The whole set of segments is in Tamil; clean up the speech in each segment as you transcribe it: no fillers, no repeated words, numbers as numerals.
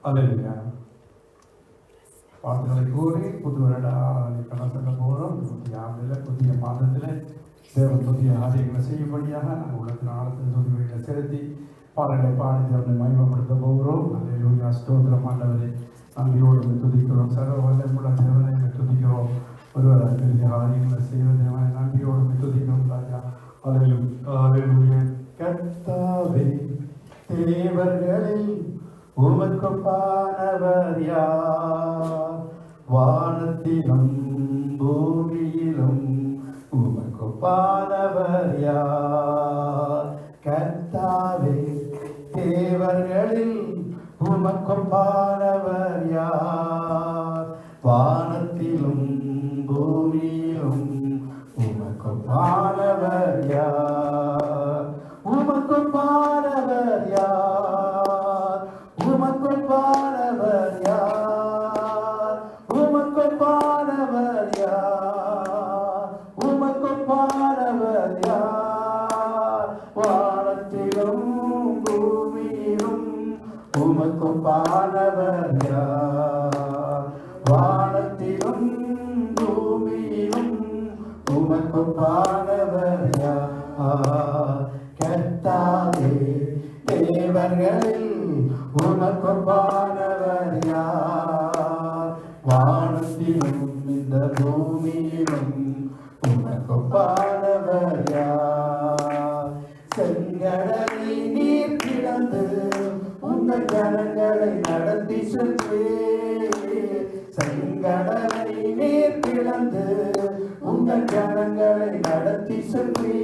அல்லேலூயா. வாழ்த்துக்களை கூறி புது வருட கடந்து செல்ல போகிறோம். புதிய ஆண்டில் புதிய மாதத்தில் தேவன் புதிய காரியங்களை செய்யும்படியாக நாங்கள் உள்ளத்தின் ஆழத்தில் துதிகளை செலுத்தி பாடலை பாடி தேவனை மகிமைப்படுத்த போகிறோம். அல்லேலூயா. ஸ்தோத்திரம் ஆண்டவரே, நன்றியோடு துதிக்கிறோம். சர்வ வல்லமையுள்ள தேவனை துதிக்கிறோம். ஒருவர் பெரிய காரியங்களை செய்கிற தேவனை நன்றியோடு துதிக்கிறோம் ராஜா. அல்லேலூயா. கர்த்தாவே, தேவர்களில் உமக்கொப்பானவர் யார்? வானத்திலும் பூமியிலும் உமக்கொப்பானவர் யார்? கர்த்தாவே, தேவர்களில் உமக்கொப்பானவர் யார்? வானத்திலும் பூமியிலும் உமக்கொப்பானவர் யார்? உமக்கொப்பானவர் யார்? உமக்கொப்பானவர் யார்? உமக்கொப்பானவர் யார்? உமக்கொப்பானவர் யார்? வானத்திலும் பூமியிலும் உமக்கொப்பானவர் யார்? வானத்திலும் பூமியிலும் உமக்கொப்பானவர் யார்? கர்த்தாவே, தேவர்களில் உமக்கொப்பானவர் யார்? வானத்திலும் இந்த பூமியிலும் உமக்கொப்பானவர் யார்? செங்கடலை நீர் கிடந்து உங்கள் ஜனங்களை நடத்தி சென்றே. செங்கடலை நீர் கிடந்து உங்கள் ஜனங்களை நடத்தி சென்றே.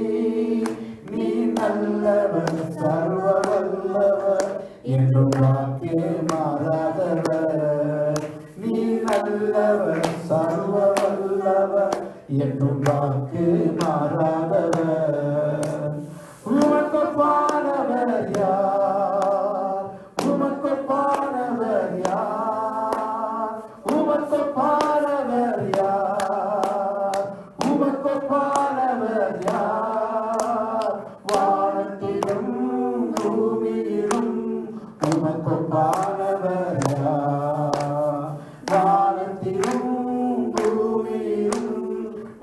நீ நல்லவர், சர்வ வல்லவர், என்றும் வாக்கே மாறாதவர். நீ நல்லவர், சர்வ வல்லவர், என்றும் வாக்கு மாறாதவர். உமக்கொப்பானவர் யார்? உமக்கொப்பானவர் யார்? உமக்கொப்பானவர் யார்? உமக்கொப்பானவர் யார்? வானத்திலும் பூமியிலும் உமக்கொப்பானவர் யார்? வானத்திலும் பூமியிலும்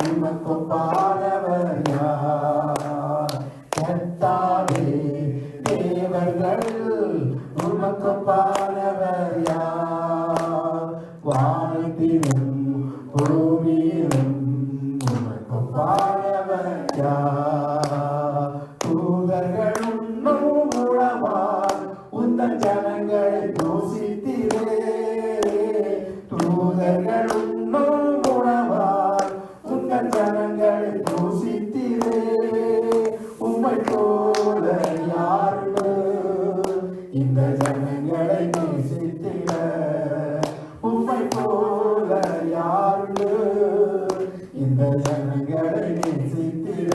உமக்கொப்பானவர் யார்? கர்த்தாவே, தேவர்களில் உமக்கொப்பானவர் யார்? வானத்திலும் பூமியிலும் உமக்கொப்பானவர் யார்? தூதர்கள் உண்ணும் உளவால் உந்தன் ஜனங்களை தூசித்திரே. தூதர்கள் உண்ணும் உளவால் உந்தன் ஜனங்களை தூசித்திரே. உம்மை போல யாருண்டு இந்த ஜனங்களை நேசித்திட? உம்மை போல யாருண்டு இந்த ஜனங்களை நேசித்திட?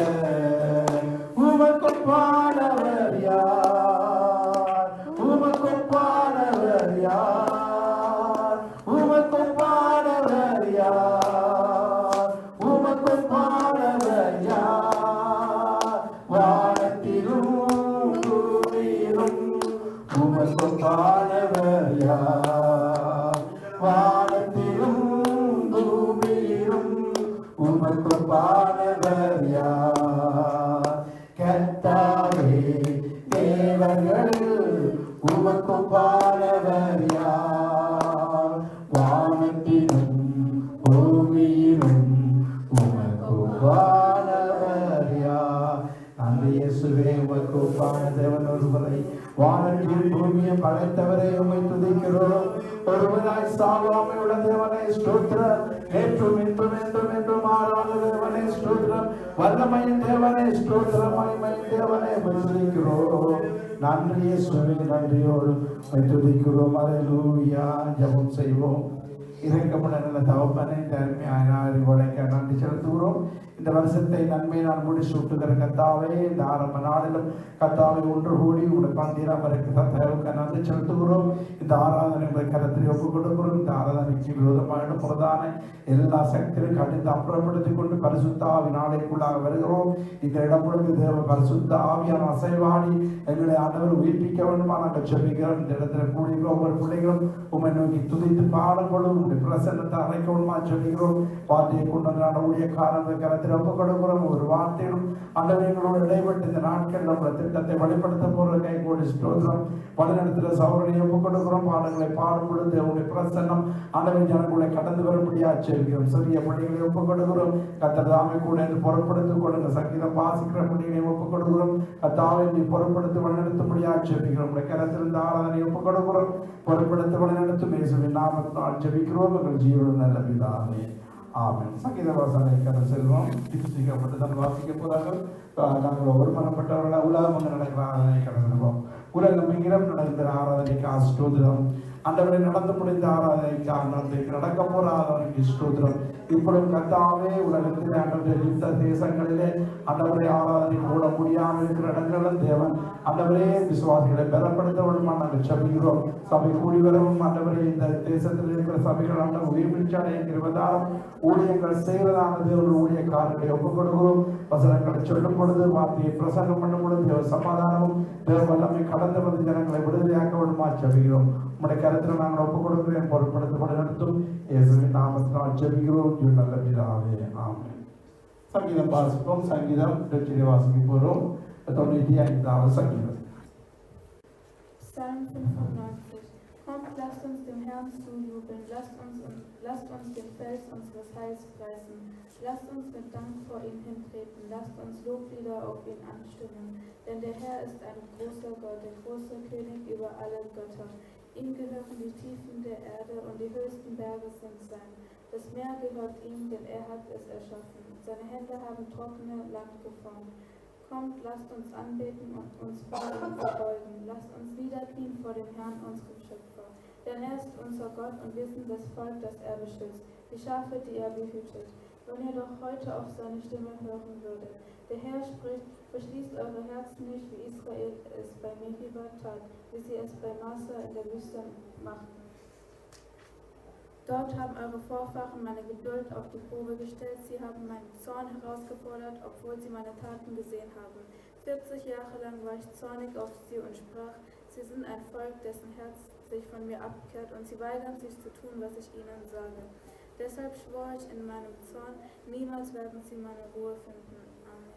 உமக்கொப்பானவர் யார்? உமக்கொப்பானவர் யார்? உமக்கொப்பானவர் யார்? உமக்கொப்பானவர் யார்? வானத்திலும் பூமியிலும் உமக்கொப்பானவர் யார்? வானத்திலும் பூமியிலும் உமக்கொப்பானவர் யார்? கர்த்தாவே, தேவர்களில் உமக்கொப்பானவர் யார்? வானத்திலும் பூமியிலும் உமக்கொப்பானவர் யார்? நன்றி இயேசுவே. உமக்கொப்பான தேவன் ஒருவரை, வானத்தில் பூமியை படைத்தவரை உம்மை துதிக்கிறோம். ஒருவராய் சாவாமை உள்ள தேவனே ஸ்தோத்திரம். நேற்றும் இன்றும் என்றும் என்றும் மாறாத தேவனே ஸ்தோத்திரம். வல்லமையின் தேவனே ஸ்தோத்திரம். மகிமையின் தேவனே துதிக்கிறோம். நன்றி இயேசுவே. நன்றியோடு துதிக்கிறோம். அல்லேலூயா. ஜெபம் செய்வோம். இறக்கமுள்ள நல்ல தகப்பனே, இந்த அருமையான அறிவுரைக்கு நன்றி செலுத்துகிறோம். இந்த வருஷத்தை நன்மையினால் முடிச்சு விட்டுகிற கத்தாவே, இந்த ஆரம்ப நாளிலும் கத்தாவை ஒன்று கூடி உங்களுடைய பந்திரம் தயவுக்கு நன்றி செலுத்துகிறோம். இந்த ஆராதனை கருத்தில் ஒப்புக் கொடுக்கிறோம். இந்த ஆராதனைக்கு விரோதமான பிரதான எல்லா சக்தியும் கடிந்து அப்புறப்படுத்திக் கொண்டு பரிசுத்த ஆவி நாளைக்குள்ளாக வருகிறோம். இந்த இடம் முழுக்க தேவ பரிசுத்த ஆவியான அசைவாடி எங்களை ஆண்டவர் உயிர்ப்பிக்க வேண்டுமா நாங்கள் சொல்லுகிறோம். இந்த இடத்துல கூடிய ஒவ்வொரு பிள்ளைகளும் உண்மை நோக்கி துதித்து பாடப்படும் உங்களுடைய பிரசன்னத்தை அழைக்க வேண்டுமா சொல்லுகிறோம். வார்த்தையை கொண்டு வந்த ஊழியக்காரர்கள் கருத்தில் ஒப்புக் கொடுக்கிறோம். ஒரு வார்த்தையிலும் ஆண்டவர் எங்களோடு இடைப்பட்டு இந்த நாட்கள் நம்ம திட்டத்தை வெளிப்படுத்த போகிற கை கூடி ஸ்தோத்திரம் வழிநடத்துகிற சௌரனை ஒப்புக் கொடுக்கிறோம். பாடங்களை பாடும் பொழுது உங்களுடைய பிரசன்னம் ஆண்டவர் ஜனங்களை கடந்து வர முடியாது சொல்கிறோம். சிறிய பிள்ளைகளை ஒப்புக் கொடுக்கிறோம். கத்ததாமை கூட என்று பொருட்படுத்திக் கொடுங்க. சங்கீதம் வாசிக்கிற பிள்ளைகளை ஒப்புக் கொடுக்கிறோம். கத்தாவை நீ பொருட்படுத்தி வழிநடத்த முடியாது சொல்கிறோம். உடைய கரத்திலிருந்து ஆராதனை ஒப்புக் கொடுக்கிறோம். பொருட்படுத்தி வழிநடத்தும் இயேசுவின் நாமத்தினால் ஜெபிக்கிறோம். எங்கள் ஜீவன் நல்ல பிதாவே, ஆமென். சங்கீத வாசனை கடந்து செல்வோம். சிக்கப்பட்டு தான் வாசிக்க போறார்கள். நாங்கள் ஒருமனப்பட்டவர்களாக உலகம் வந்து நடக்கிற ஆராதனை கடந்து செல்வோம். உலகம் எங்கிடம் நடந்த ஆராதனைக்கு ஸ்தோத்திரம். ஆண்டவரை நடந்து முடிந்த ஆராதனைக்கு நடக்க போற ஆராதனைக்கு ஸ்தோத்திரம். இப்பொழுது கத்தாவே உலகத்திலே ஆண்டவரை யுத்த தேசங்களிலே ஆண்டவரை ஆராதனை போட முடியாமல் இருக்கிற இடங்களில் தேவன் ஆண்டவரே விசுவாசிகளை பலப்படுத்த வேண்டுமா நாங்கள் சொல்கிறோம். சபை கூடி வரவும் ஆண்டவரே இந்த தேசத்தில் இருக்கிற சபைகள் ஆண்டவர் உயிர் பிடிச்சாலே இருபதாயிரம் ஊழியங்கள் செய்வதான தேவன் ஊழியக்காரர்களை ஒப்புக் கொடுக்கிறோம். வசனங்களை சொல்லும் பொழுது வார்த்தையை பிரசங்கம் பண்ணும் பொழுது தேவ சமாதானமும் தேவ வல்லமை கடந்து வந்து ஜனங்களை விடுதலையாக்க வேண்டுமா சொல்கிறோம். உங்களுடைய கருத்தில் நாங்கள் ஒப்புக் கொடுக்கிறேன். பொருட்படுத்தப்பட நடத்தும் இயேசுவின் நாமத்தினால் ஜெபிக்கிறோம். நல்ல பிதாவே, ஆமென். சங்கீதம் வாசிப்போம். சங்கீதம் வாசிக்க போறோம். 95வது சங்கீதம். Psalm 95. Kommt, lasst uns dem Herrn zujubeln, lasst uns den Fels unseres Heils preisen, lasst uns mit Dank vor ihm hintreten, lasst uns Loblieder auf ihn anstimmen, denn der Herr ist ein großer Gott, der große König über alle Götter. Ihm gehören die Tiefen der Erde und die höchsten Berge sind sein. Das Meer gehört ihm, denn er hat es erschaffen. Seine Hände haben trockene Land geformt. Kommt, lasst uns anbeten und uns vor ihm verbeugen. Lasst uns niederknien vor dem Herrn, unserem Schöpfer. Denn er ist unser Gott und wir sind das Volk, das er beschützt, die Schafe, die er behütet. Wenn ihr doch heute auf seine Stimme hören würdet. Der Herr spricht, verschließt eure Herzen nicht, wie Israel es bei Meriba tat, wie sie es bei Massa in der Wüste machten. Dort haben eure Vorfahren meine Geduld auf die Probe gestellt, sie haben meinen Zorn herausgefordert, obwohl sie meine Taten gesehen haben. 40 Jahre lang war ich zornig auf sie und sprach, sie sind ein Volk, dessen Herz sich von mir abkehrt und sie weigern sich zu tun, was ich ihnen sage. Deshalb schwor ich in meinem Zorn, niemals werden sie meine Ruhe finden. Amen.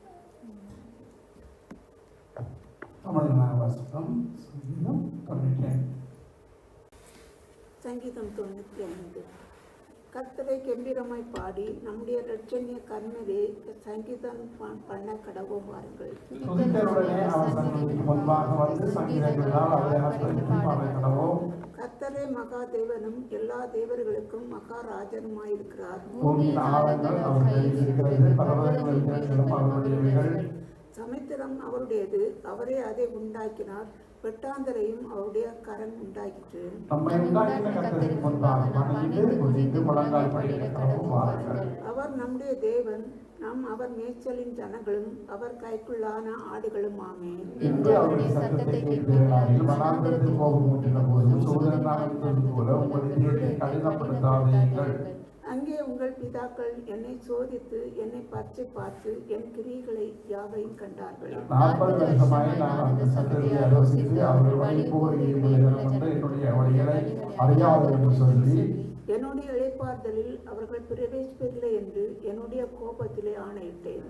சங்கீதம் 95. கர்த்தரை கெம்பீரமாய் பாடி நம்முடைய இரட்சணிய கர்மரே சங்கீதம் பண்ண கடவோம் வாருங்கள். கர்த்தரே மகா தேவனும் எல்லா தேவர்களுக்கும் மகாராஜனுமாயிருக்கிறார். சமுத்திரம் அவருடையது, அவரே அதை உண்டாக்கினார். வெட்டாந்தரையும் அவருடைய கரம் உண்டாக்கிற்று. அவர் நம்முடைய தேவன், நாம் அவர் மேய்ச்சலின் ஜனங்களும் அவர் கைக்குள்ளான ஆடுகளும் ஆமே. அங்கே உங்கள் பிதாக்கள் என்னை சோதித்து என்னை பற்றி பார்த்து என் கிரியைகளை யாவையும் கண்டார்கள். 40 வருஷமாய் நான் அந்த சந்ததியை ஆலோசித்து அவர்கள் என்னுடைய வழிகளை அறியாது என்று சொல்லி என்னுடைய இளைப்பாறுதலில் அவர்கள் பிரவேசிப்பதில்லை என்று என்னுடைய கோபத்திலே ஆணையிட்டேன்.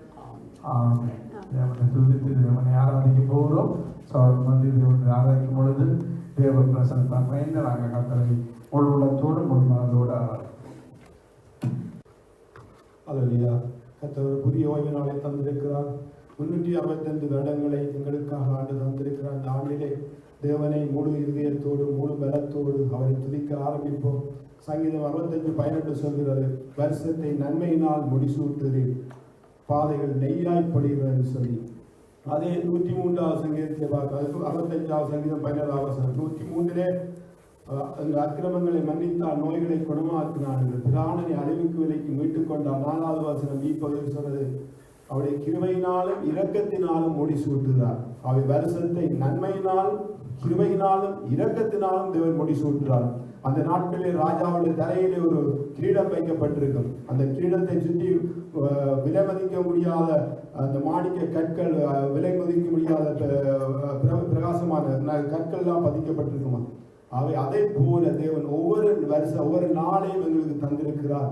தேவனை ஆராதிக்க போகிறோம். தேவனை ஆராதிக்கும் பொழுது தேவ பிரசன்னத்தான் பயந்து நாங்கள் கர்த்தரை முழு உள்ளத்தோடு முழு மனதோடு ஆராதிக்கிறோம். அல்லேலூயா. கர்த்தர் ஒரு புதிய ஓய்வு நாளை தந்திருக்கிறார். 365 வருடங்களை எங்களுக்காக ஆண்டு தந்திருக்கிறார். அந்த ஆண்டிலே தேவனை முழு இதயத்தோடு முழு பலத்தோடு அவரை துதிக்க ஆரம்பிப்போம். சங்கீதம் 65:18 சொல்கிறது, வருஷத்தை நன்மையினால் முடிசூட்டுது, பாதைகள் நெய்யாய் பொழிகிறது சொல்லி. அதே 103வது சங்கீதத்தை பார்க்க 65வது சங்கீதம் 17வது வசனம். 103 எங்கள் அக்கிரமங்களை மன்னித்தால் நோய்களை குணமாக்கினார், பிராணனை அழிவுக்கு விலைக்கு மீட்டுக் கொண்டார். 4வது வசனம் பகுதியில் சொல்றது, அவருடைய கிருபையினாலும் இரக்கத்தினாலும் முடிசூட்டுகிறார். அவை வருஷத்தை நன்மையினால் கிருபையினாலும் இரக்கத்தினாலும் தேவன் முடிசூட்டுகிறார். அந்த நாட்களில் ராஜாவுடைய தலையிலே ஒரு கிரீடம் வைக்கப்பட்டிருக்கும். அந்த கிரீடத்தை சுற்றி விலை மதிக்க முடியாத அந்த மாணிக்க கற்கள், விலை மதிக்க முடியாத பிரகாசமான கற்கள் எல்லாம் பதிக்கப்பட்டிருக்குமா. அவை அதை போல தேவன் ஒவ்வொரு நாளையும் எங்களுக்கு தந்திருக்கிறார்.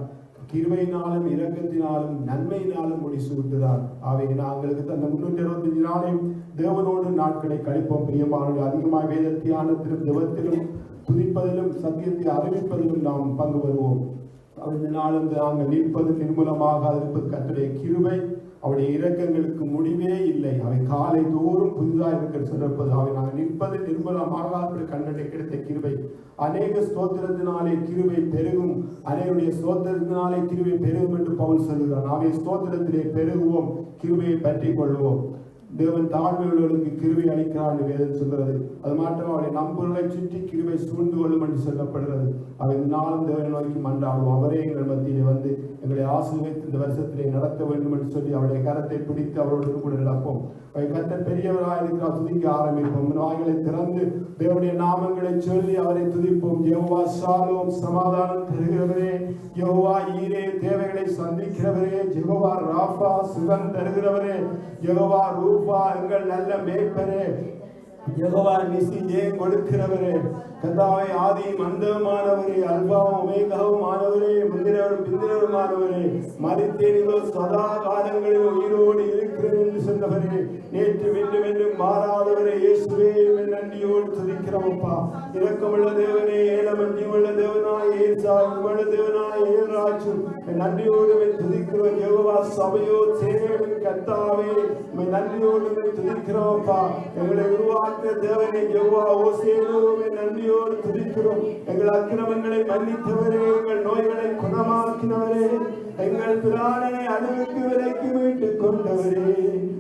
கிருபையினாலும் இரக்கத்தினாலும் நன்மையினாலும் முடிசூட்டுகிறார். அவை நாங்களுக்கு அந்த 365 நாளையும் தேவனோடு நாட்களை கழிப்போம். பிரியமானவர்கள், அதிகமாக வேத தியானத்திலும் ஜெபத்திலும் துதிப்பதிலும் சத்தியத்தை அறிவிப்பதிலும் நாம் பங்கு வருவோம். இந்த நாளும் நாங்கள் நிற்பது நிர்மூலமாக இருப்பது கர்த்தருடைய கிருபை. அவருடைய இரக்கங்களுக்கு முடிவே இல்லை. அவை காலை தோறும் புதிதாக இருக்கிற சொல்லிருப்பது. அவை நாங்கள் நிற்பது நிர்மூலமாக கண்ணடை கிடைத்த கிருபை. அநேக ஸ்தோத்திரத்தினாலே கிருபை பெருகும், அநேகருடைய ஸ்தோத்திரத்தினாலே கிருபை பெருகும் என்று பவுல் சொல்லுகிறார். அவை ஸ்தோத்திரத்திலே பெருகுவோம், கிருபையை பற்றி கொள்வோம். தேவன் தாழ்மையுள்ளவர்களுக்கு கிருபை அளிக்கிறார் என்று வேதம் சொல்கிறது. அது மாத்திரம் அவருடைய நம்பர்களை சுற்றி கிருபை சூழ்ந்து கொள்ளும் என்று சொல்லப்படுகிறது. அவை நாளும் தேவனை நோக்கி மன்றாடுவோம். அவரே எங்கள் மத்தியிலே வந்து எங்களை ஆசீர்வதித்து இந்த வருஷத்திலே நடத்த வேண்டும் என்று சொல்லி அவருடைய கரத்தை பிடித்து அவரோடு கூட நடப்போம். கர்த்தர் பெரியவராக இருக்கிறார். துதிக்க ஆரம்பிப்போம். வாய்களை திறந்து தேவனுடைய நாமங்களை சொல்லி அவரை துதிப்போம். யெகோவா ஷாலோம், சமாதானம் தருகிறவரே. யெகோவா ஈரே, தேவைகளை சந்திக்கிறவரே. யெகோவா ராஃபா, சுகம் தருகிறவரே. யெகோவா ரூபா, எங்கள் நல்ல மேய்ப்பரே. யெகோவா நிசி, ஜெயம் கொடுக்கிறவரே. கர்த்தாவே, ஆதியும் அந்தமானவரே, அல்பாவும் ஒமேகாவுமானவரே, முந்தினவரும் பிந்தினவருமானவரே, மரித்தேனிலோ சதா காலங்களில் உயிரோடு இருக்கிறேன் என்று சொன்னவரே, நேற்று மீண்டும் என்றும் மாறாதவரே, இயேசுவே நன்றியோடு துதிக்கிறோம்ப்பா. இரக்கமுள்ள தேவனே, ஏலமஞ்சி உள்ள தேவனாய் ஏசா, உள்ள தேவனாய் ஏராஜு, நன்றியோடு துதிக்கிறோம். யெகோவா சபையோ சேனையின் கர்த்தாவே, நன்றியோடு துதிக்கிறோம்ப்பா. எங்களை உருவாக்கிய தேவனே யெகோவா ஓசேனோ, நன்றியோடு துதிக்கிறோம். எங்கள் அக்கிரமங்களை மன்னித்தவரே, எங்கள் நோய்களை குணமாக்கினவரே, எங்கள் பிராணனை அழிவுக்கு விலைக்கு மீட்டுக் கொண்டவரே,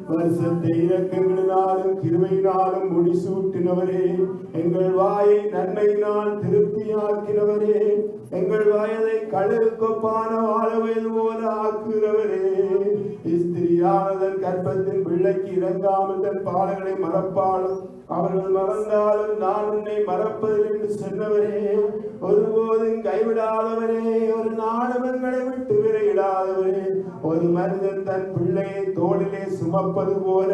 வருஷத்தை இரக்கங்களினாலும் கிருபையினாலும் முடிசூட்டினவரே, எங்கள் வாயை நன்மையினால் திருப்தியாக்கினவரே, எங்கள் வயதை கழுகுக்கொப்பான வாழவது போல ஆக்குகிறவரே, ஸ்திரியானதன் கற்பத்தின் பிள்ளைக்கு இறங்காமல் தன் பாடங்களை மறப்பாலும் அவர்கள் மறந்தாலும் நான் உன்னை மறப்பதில் என்று சொன்னவரே, ஒருபோதும் கைவிடாதவரே, ஒரு நாடகங்களை விட்டு விரையிடாதவரே, ஒரு மனிதன் தன் பிள்ளையை தோளிலே சுமப்பது போல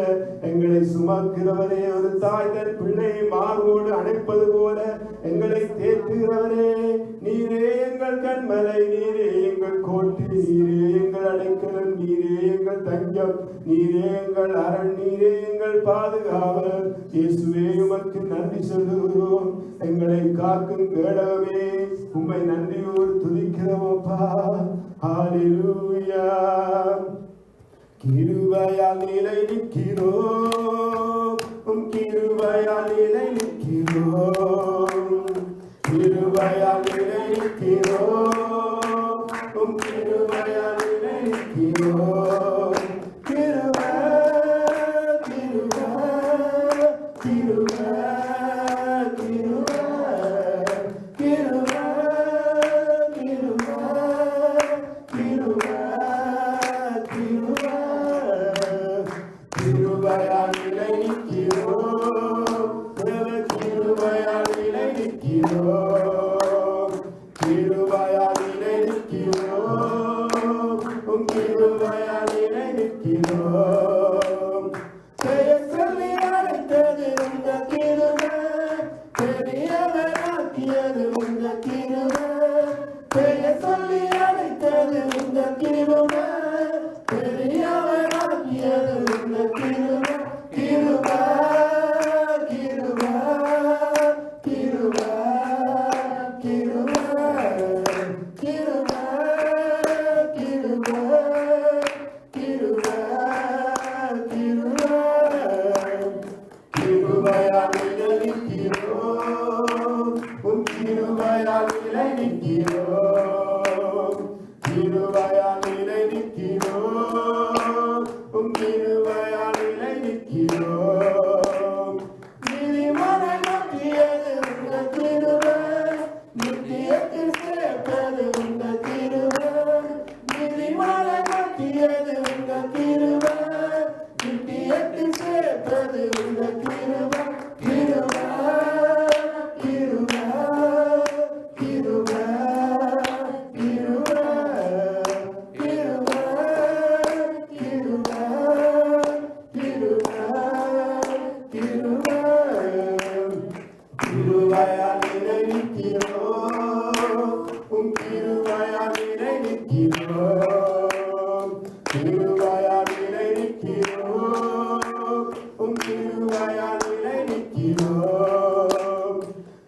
எங்களை சுமக்கிறவரே, ஒரு தாய் தன் பிள்ளையை மார்போடு அணைப்பது போல எங்களை தேற்றுகிறவரே, நீரே எங்கள் கண்மலை, நீரே எங்கள் கோட்டை, நீரே எங்கள் அடைக்கலம், நீரே எங்கள் தஞ்சம், நீரே எங்கள் அரண், நீரே எங்கள் பாதுகாவலர். இயேசுவே, உமக்கு நன்றி சொல்லுகிறோம். எங்களை காக்கும் கேடகமே, உம்மை நன்றியோடு துதிக்கிறோம்ப்பா. ஹல்லேலூயா. கிருபையால் நிலை நிற்கிறோம், உம் கிருபையால் நிலை நிற்கிறோம், கிருபையால் நிலை நிற்கிறோம், உம் கிருபையால் நிலை நிற்கிறோம். கிருபை கிருபை கிருபை கிருபை கிருபை கிருபை கிருபை கிருபை கிருபையால் நிலை நிற்கிறோம், கிருபையால் நிலை நிற்கிறோம், கிருபையால் நிலை நிற்கிறோம், உம் கிருபையால் நிலை நிற்கிறோம். பெயர் சொல்லி அழைத்தது உந்த கிருபை, பெரியவராக்கியது உந்த கிருபை, பெயர் சொல்லி அழைத்தது உந்த கிருபை, பெரியவராக்கியது உந்த கிருபை. கிருபை கிருபை கிருபை கிருபை கிருபை கிருபை கிருபை கிருபை. கிருபையால் நிலை நிற்கிறோம், உம் கிருபையால் நிலை நிற்கிறோம், கிருபையால் நிலை நிற்கிறோம், உம் கிருபையால் நிலை நிற்கிறோம். நீதிமன்றம் நோக்கியது உந்த கிருபை, நித்தியத்தில் சேர்ப்பது உங்க கிருபை. நீதிமலை கட்டியது உங்க கிருபை. நித்தியத்தில் சேர்ப்பது உங்க கிருபை. கிருபை கிருபை கிருபை கிருபை கிருபை கிருபை கிருபை கிருபை. கிருபையால் நினைக்கிறோம், உம் கிருபையால் நினைக்கிறோம். கிருபையால் நினைக்கிறோம், உம் கிருபையால் நினைக்கிறோம்.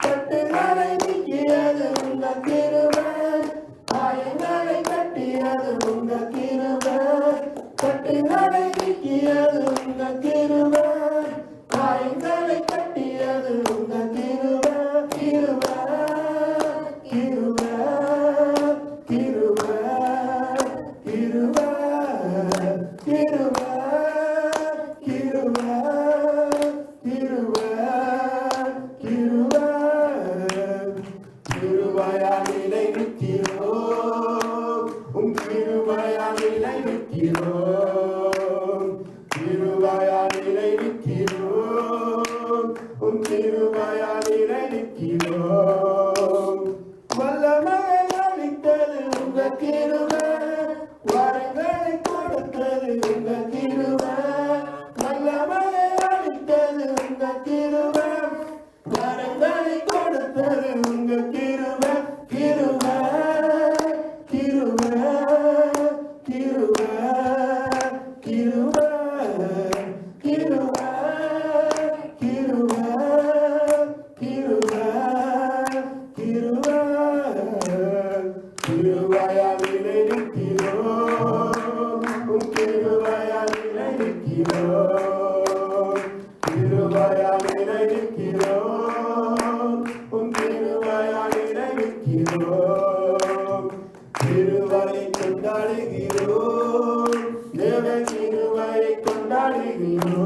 கட்டுகளை நீக்கியது உங்க கிருபை. காயங்களை கட்டியது உங்க கிருபை. கட்டுகளை நீக்கியது உங்க கிருபை. காயங்களை கட்டியது உங்க கிருபை. கிருபை கிருபை கிருபை கிருபை கிருபை கிருபை கிருபை கிருபை. கிருபையால் நிலைநிற்கிறோம், உம் கிருபையால் நிலைநிற்கிறோம். கிருபையால் நிலைநிற்கிறோம், உம் கிருபையால் நிலைநிற்கிறோம். வல்லமையை அளித்தது உங்க கிருபை. வரங்களை கொடுத்தது உங்க கிருபை. வல்லமையை அளித்தது உங்க கிருபை. வரங்களை கொடுத்தது உங்க கிருபை. கிருபை கிருபை கிருபை கிருபை கிருபை கிருபை கிருபை கிருபை. கிருபையால் நிலைநிற்கிறோம், உம் கிருபையால் நிலைநிற்கிறோம். கிருபையால் நிலைநிற்கிறோம், உம் கிருபையால் நிலைநிற்கிறோம். கிருபையை கொண்டாடுகிறோம், தேவ கிருபையை கொண்டாடுகிறோம்.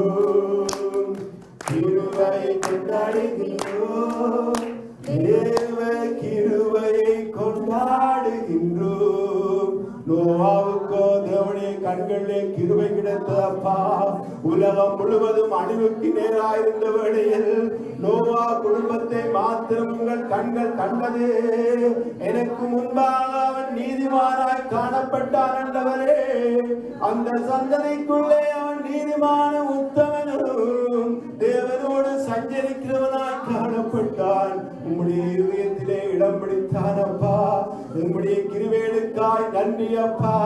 கிருபையை கொண்டாடுகிறோம், தேவ கிருபையை கொண்டாடுகின்றோம். நோவாவுக்கோ தேவனுடைய கண்களிலே கிருபை கிடைத்ததப்பா. உலகம் முழுவதும் அழிவுக்கு நேராயிருந்த வேளையில் நோவா குடும்பத்தை மாத்திரம் உங்கள் கண்கள் கண்டது. எனக்கு முன்பாக அவன் நீதிமானாய் காணப்பட்டான் என்றவரே. அந்த சந்ததிக்குள்ளே அவன் நீதிமான உத்தமனும் தேவனோடு சஞ்சரிக்கிறவனாய் காணப்பட்டான். உம்முடைய இதயத்திலே இடம் பிடித்தான் அப்பா. உம்முடைய கிருபைகளுக்காய் நன்றி அப்பா.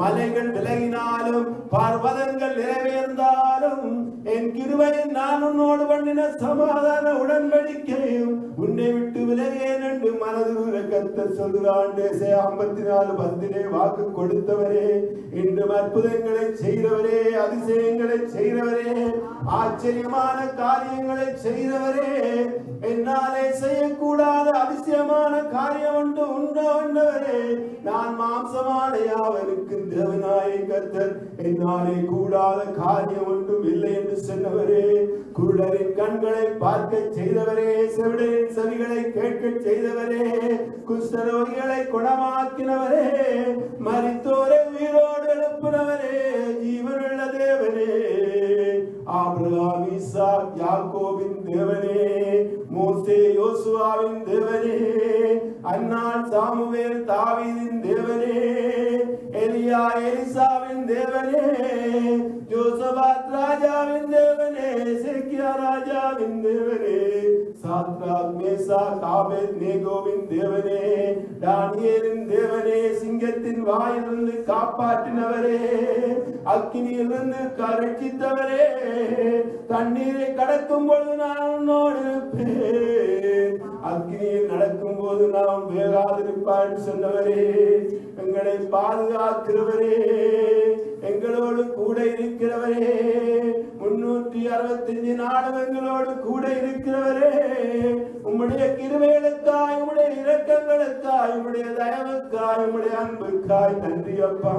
மலைகள் விலகினாலும் பர்வதங்கள் நிறைவேர்ந்தாலும் என் கிருபையில் நான் உன்னோடு பண்ணின சமாதான உடன்படிக்கையும் உன்னை விட்டு விலகேன் என்று மனதுல கர்த்தர் சொல்கிறான். 54:10 வாக்கு கொடுத்தவரே, இன்றும் அற்புதங்களை செய்தவரே, அதிசயங்களை செய்தவரே, ஆச்சரியமான காரியங்களை செய்தவரே, என்னாலே செய்யக்கூடாத அதிசயமான காரியம் ஒன்று உண்டோ என்றவரே. நான் மாம்சமான யாவருக்கு தேவனாய கர்த்தர், என்னாலே கூடாத காரியம் ஒன்றும் இல்லை என்று சொன்னவரே. குருடரின் கண்களை பார்க்க செய்தவரே, செவிடரின் செவிகளை கேட்க செய்தவரே, குஷ்டரோகிகளை குணமாக்கினவரே, மரித்தோரை உயிரோடு எழுப்பினவரே, ஜீவனுள்ள தேவனே, ஆபிரகாம், ஈசாக், யாக்கோபின் தேவனே, மோசே யோசுவாவின் தேவனே, அன்னாள் சாமுவேல் தாவீதின் தேவனே, எலியா எலிசாவின் தேவனே, ஜோசபாத் ராஜாவின் தேவனே, எசேக்கியா ராஜாவின் தேவனே, சாத்ராக் மேசாக் ஆபேத்நேகோவின் தேவனே, தானியேலின் தேவனே, சிங்கத்தின் வாயிலிருந்து காப்பாற்றினவரே, அக்கினியிலிருந்து ரட்சித்தவரே, தண்ணீரை கடக்கும் பொழுது நான் உன்னோடு இருப்பேன், அக்கினியில் நடக்கும் போது நாம் வேகாதிருப்பான் சொன்னவரே, எங்களை பாதுகாக்கிறவரே, எங்களோடு கூட இருக்கிறவரே, 365 நாளும் எங்களோடு கூட இருக்கிறவரே, உம்முடைய கிருபைகளுக்காய், உம்முடைய இரக்கங்களுக்காய், உம்முடைய தயவுக்காய், உம்முடைய அன்புக்காய் நன்றி அப்பா.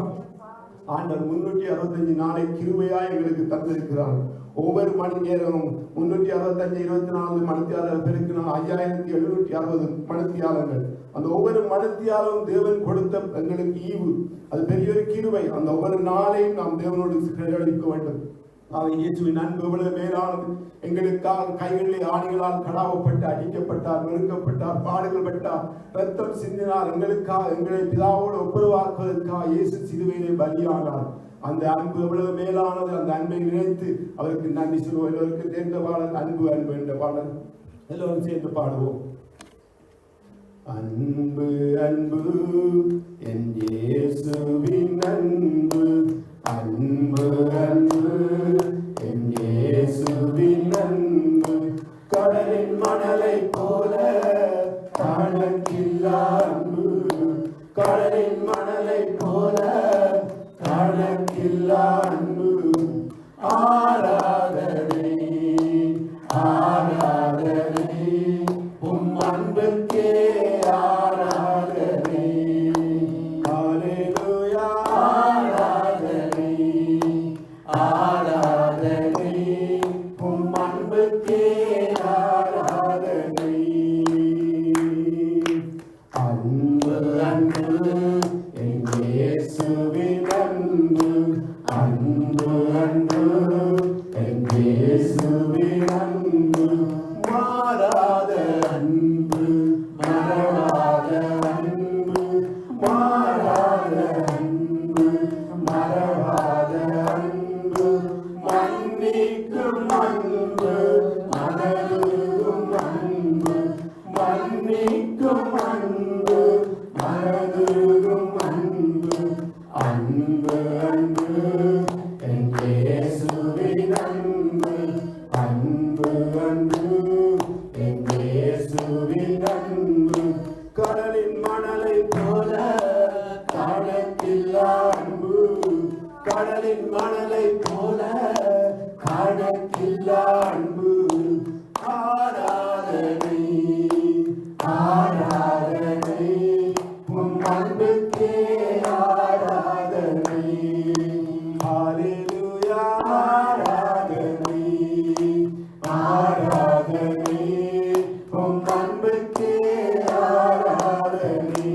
ஆண்டவர் 365 நாளை கிருபையாய் எங்களுக்கு தந்திருக்கிறார். ஒவ்வொரு மணி நேரமும் 365 24 மணித்தியாளர் பெருக்கினால் 5760 மணித்தியாளர்கள். அந்த ஒவ்வொரு மணித்தியாலும் தேவன் கொடுத்த எங்களுக்கு ஈவு, அது பெரிய ஒரு கிருபை. அந்த ஒவ்வொரு நாளையும் நாம் தேவனோடு சிறகடிக்க வேண்டும். அவர் இயேசுவின் அன்பு எவ்வளவு மேலானது. எங்களுக்காக கைகளிலே ஆணிகளால் கடாவப்பட்டு அடிக்கப்பட்டார், நெருக்கப்பட்டார், பாடுகள் பட்டார், ரத்தம் சிந்தினார். எங்களுக்காக எங்களை பிதாவோடு ஒப்புரவாக்குவதற்காக இயேசு சிலுவையிலே பலியானார். அந்த அன்பு எவ்வளவு மேலானது. அந்த அன்பை நினைத்து அவருக்கு நன்றி சொல்லுவோம். எல்லோருக்கும் தெரிந்த பாடல் அன்பு அன்பு என்ற பாடல் எல்லோரும் சேர்ந்து பாடுவோம். அன்பு அன்பு என் இயேசுவின் அன்பு, அன்பு அன்பு என் இயேசுவின் அன்பு, கடலின் மணலை போல கணக்கில்லா அன்பு, கடலின் மணலை போல கணக்கில்லா அன்பு. ஆராதனை ஆராதனை உம் அன்புக்கே ஆராதனை. ஹல்லேலூயா ஆராதனை ஆராதனை உம் அன்புக்கே ஆராதனை. அன்பு அன்பு என் இயேசுவின் அன்பு, அன்பு அன்பு என் இயேசுவின் அன்பு, மாறாத அன்பு மறவாத அன்பு, மாறாத அன்பு மறவாத அன்பு, மன்னிக்கும் அன்பு மனதுருகும் அன்பு, மன்னிக்கும் அன்பு மனதுருகும் அன்பு. அன்பு அன்பு என் இயேசுவின் அன்பு, அன்பு அன்பு என் இயேசுவின் அன்பு, கடலின் மணலை போல கணக்கில்லா அன்பு, கடலின் மணலை போல கணக்கில்லா அன்பு. ஆராதனை ஆராதனை உம் அன்புக்கே ஆராதனை. ஹல்லேலூயா ஆராதனை ஆராதனை உம் அன்புக்கே ஆராதனை.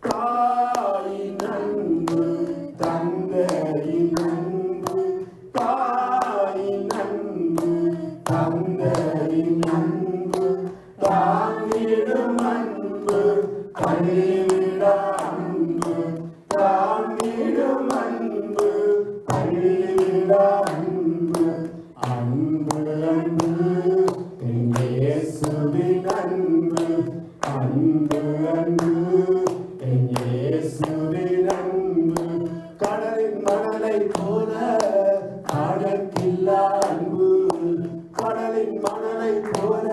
தாயின் அன்பு தந்தையின் அன்பு, தாயின் அன்பு தந்தையின் அன்பு, தாங்கிடும் அன்பு கைவிடா அன்பு, தாங்கிடும் அன்பு கைவிடா அன்பு. அன்பு அன்பு என் இயேசுவின் அன்பு, அன்பு அன்பு என் இயேசுவின் அன்பு, கடலின் மணலை போல கணக்கில்லா அன்பு, கடலின் மணலை போல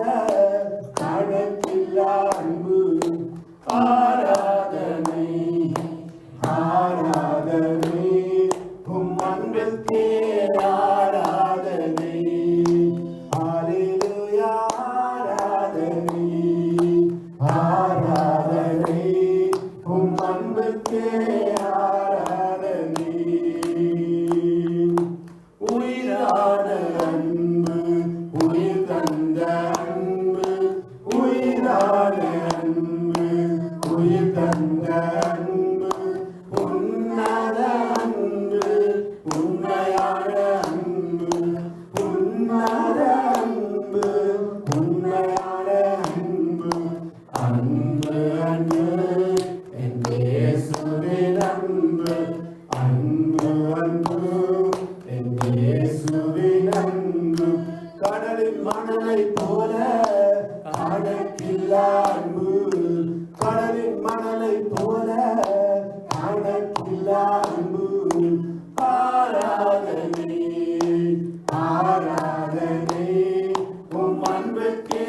கணக்கில்லா அன்பு. ஆராதனை ஆராதனை உம் அன்புக்கே ஆராதனை. ஹல்லேலூயா ஆராதனை ஆராதனை உம் அன்புக்கே ஆராதனை. உயிரான அன்பு உயிர் தந்த அன்பு, உயிரான அன்பு உயிர் தந்த அன்பு, உன்னத அன்பு உண்மையான அன்பு, உன்னத அன்பு உண்மையான அன்பு. அன்பு அன்பு என் இயேசுவின் அன்பு, அன்பு அன்பு என் இயேசுவின் அன்பு, கடலின் மணலை போல கணக்கில்லா அன்பு, கடலின் மணலை போல கணக்கில்லா அன்பு. ஆராதனை ஆராதனை உம் அன்புக்கே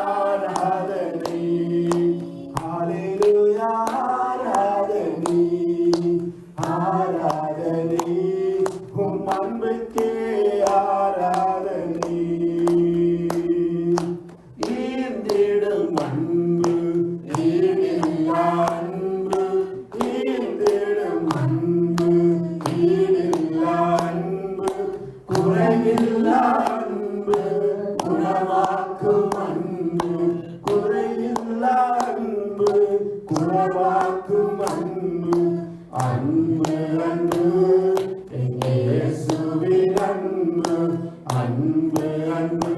ஆராதனை. ஹல்லேலூயா ஆராதனை ஆராதனை உம் அன்புக்கே ஆராதனை. ஈர்ந்திடும் அன்பு ஈடில்லா அன்பு, ஈர்ந்திடும் சுகமாக்கும் அன்பு அன்பு அன்பு எங்கே இயேசுவின் அன்பு அன்பு அன்பு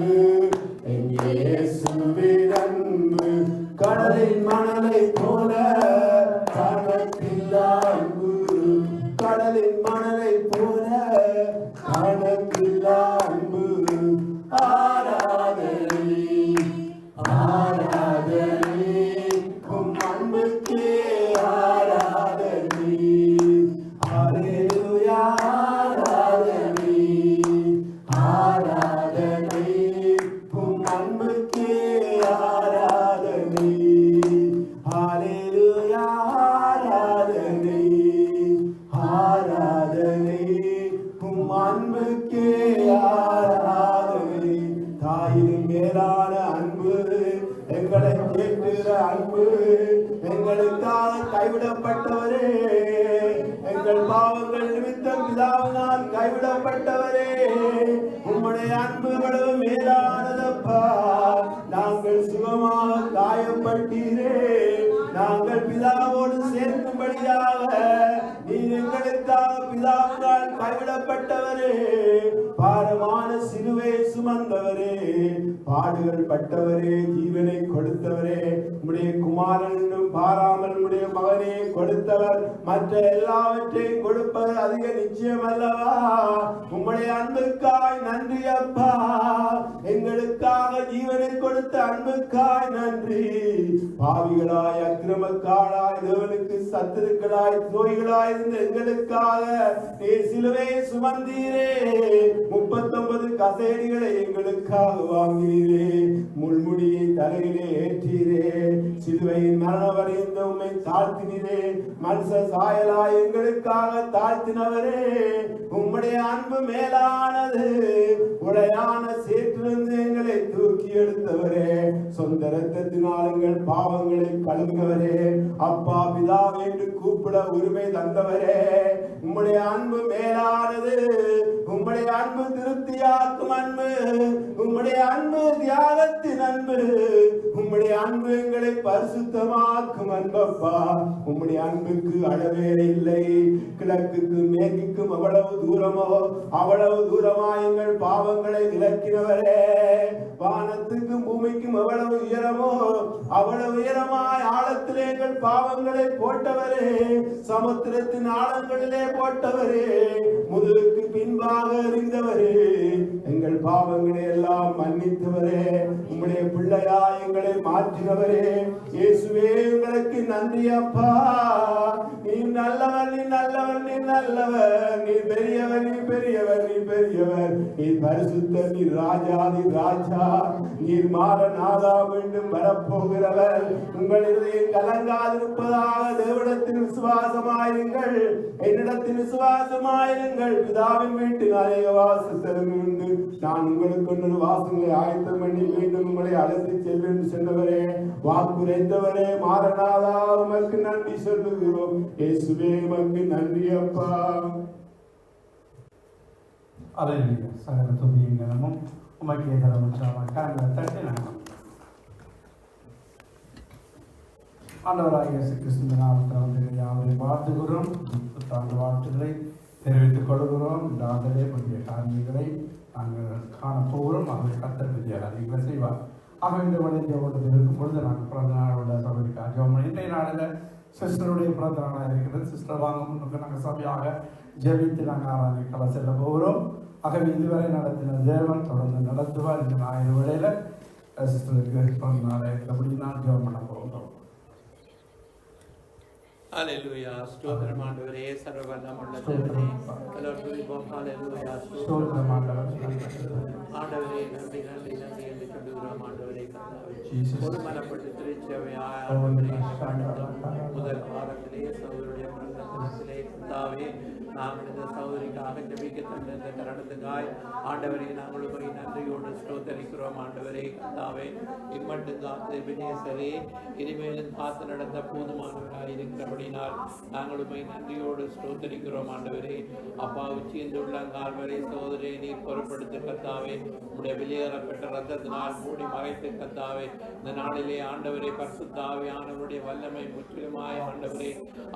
எங்கே இயேசுவின் அன்பு கடலின் மணலை போல கணக்கில்லா அன்பு கடலின் மணலை போல கணக்கில்லா அன்பு ஆராதனை ஆராதனை உம் அன்புக்கே ஆராதனை ஹல்லேலூயா ஆராதனை ஆராதனை உம் அன்புக்கே ஆராதனை ஹல்லேலூயா ஆராதனை ஆராதனை உம் அன்புக்கே ஆராதனை தாயின் மேலான அன்பு எங்களை கேட்கிற அன்பு எங்களுக்காக கைவிடப்பட்டவரே எங்கள் பாவங்கள் நிமித்தம் பிதாவினால் கைவிடப்பட்டவரே உம்முடைய அன்பு எவ்வளவு மேலானதப்பா நாங்கள் சுகமாக காயப்பட்டீரே நாங்கள் பிதாவோடு சேர்க்கும்படியாக நீர் எங்களுக்காக பிதாவினால் கைவிடப்பட்டவரே பாரமான சிலுவை சுமந்தவரே பாடுகள் பட்டவரே ஜீவனை கொடுத்தவரே உம்முடைய குமாரன் என்னும் பாராமல் உம்முடைய மகனை கொடுத்தவர் மற்ற எல்லாவற்றையும் கொடுப்பது அதிக நிச்சயம் அல்லவா உம்முடைய அன்புக்காய் நன்றி அப்பா எங்களுக்காக ஜீவனை கொடுத்த அன்புக்காய் நன்றி பாவிகளாய் அக்கிரமக்காராய் தேவனுக்கு சத்துருக்களாய் துரோகிகளாய் இருந்த எங்களுக்காக நீ சிலுவை சுமந்தீரே 39 கசேடிகளை எங்களுக்காக வாங்கினீரே முள்முடியை தலையிலே ஏற்றீரே சிலுவையின் மரண வரைந்த உம்மை தாழ்த்தினீரே மனுஷ சாயலாய் எங்களுக்காக தாழ்த்தினவரே உம்முடைய அன்பு மேலானது உடையான சேற்றிலிருந்து எங்களை தூக்கி எடுத்தவரே சொந்த இரத்தத்தினால் எங்கள் பாவங்களை கழுவினவரே அப்பா பிதாவே என்று கூப்பிட உரிமை தந்தவரே உம்முடைய அன்பு மேலானது உம்முடைய அன்பு திருப்தியாக்கும் அன்பு உம்முடைய அன்பு தியாகத்தின் அன்பு உம்முடைய அன்பு எங்களை பரிசுத்தமாக்கும் அன்பப்பா உம்முடைய அன்புக்கு அளவே இல்லை கிழக்குக்கு மேற்குக்கும் அவ்வளவு தூரமோ அவ்வளவு தூரமா எங்கள் பாவங்களை விலக்கினவரே வானத்துக்கும் பூமிக்கும் எவ்வளவு உயரமோ அவ்வளவு உயரமாய் ஆழத்திலே எங்கள் பாவங்களை போட்டவரே சமுத்திரத்தின் ஆழங்களிலே போட்டவரே முதுகுக்கு பின்பாக எறிந்தவரே எங்கள் பாவங்களை எல்லாம் மன்னித்தவரே உம்முடைய பிள்ளையா எங்களை மாற்றினவரே இயேசுவே உங்களுக்கு நன்றி அப்பா நீ நல்லவர் நீ நல்லவர் நீ நல்லவர் நீ பெரியவர் நீ பெரியவர் நீ பெரியவர் நீ பரிசுத்தர் நீ ராஜா நீ ராஜா நீர் மாறனாதா மீண்டும் வரப்போகிறவர் உங்கள் இதயம் கலங்காதிருப்பதாக தேவனிடத்தில் விசுவாசமாயிருங்கள் என்னிடத்தில் விசுவாசமாயிருங்கள் பிதாவின் வீட்டில் அநேக வாசஸ்தலம் உண்டு நான் உங்களுக்கு ஒரு வாசங்களை ஆயத்தம் பண்ணி மீண்டும் உங்களை அழைத்து செல்வேன் சென்றவரே வாக்குரைத்தவரே மாறனாதா உமக்கு நன்றி சொல்லுகிறோம் இயேசுவே உமக்கு நன்றி அப்பா அல்லேலூயா சகல துதியும் கனமும் உமக்கே தரமுற்றாக கரங்களை தட்டி நாங்கள் ஆண்டவராகிய இயேசு கிறிஸ்துவின் நாமத்தில் வந்து யாவரையும் வாழ்த்துகிறோம் புத்தாண்டு வாழ்த்துக்களை தெரிவித்துக் கொள்கிறோம் இந்த ஆண்டிலே புதிய காரியங்களை நாங்கள் காணப்போகிறோம் அவர்கள் கர்த்தர் புதிய காரியங்களை செய்வார் ஆக இந்த வழியை ஓட்டத்தில் இருக்கும் பொழுது நாங்கள் பிறந்த நாளோட சபைக்காக ஜெபம் இன்றைய நாளில் சிஸ்டருடைய பிறந்த நாளாக இருக்கிறது சிஸ்டர் வாங்க முன்னுக்கு நாங்கள் சபையாக ஜெபித்து நாங்கள் ஆராதனைக்காக செல்ல போகிறோம் ஆகவே இதுவரை நடத்தின தேவன் தொடர்ந்து நடத்துவார் இந்த ஞாயிறு வேளையில் சிஸ்டருக்கு பிறந்த நாளை இருந்தபடி நான் ஜெபம் பண்ண போகிறோம். ஹல்லேலூயா ஸ்தோத்திரம் ஆண்டவரே சர்வவல்லமையுள்ள தேவனே எல்லோரும் துதிப்போம் ஹல்லேலூயா ஸ்தோத்திரம் ஆண்டவரே நன்றி நன்றி நன்றி என்று சொல்லுகிறோம் ஆண்டவரே கர்த்தாவே ஒருமனப்பட்டு திருச்சபையாய் முதல் வாரத்திலே சகோதரருடைய பிறந்ததினத்திலே கர்த்தாவே நாங்கள் இந்த சகோதரிக்காக ஜெபிக்க தந்த இந்த தருணத்துக்காய் ஆண்டவரே நாங்கள் உம்மை நன்றியோடு ஸ்தோத்தரிக்கிறோம் ஆண்டவரே கர்த்தாவே இம்மட்டும் காத்து வினேசரே இனிமேலும் காத்து நடந்த போதுமானவராய் இருக்கிறபடி கிருபையினால் நாங்கள் உண்மை நன்றியோடு ஸ்தோத்தரிக்கிறோம் ஆண்டவரே. அப்பா உச்சிந்துள்ள கால்வரை சோதரை நீர் பொறுப்படுத்த கத்தாவே, உடைய வெளியேறப்பட்ட ரத்தத்தினால் மூடி மறைத்து கத்தாவே, இந்த நாளிலே ஆண்டவரே பரிசுத்தாவே ஆண்டவருடைய வல்லமை முற்றிலுமாய் ஆண்டவரே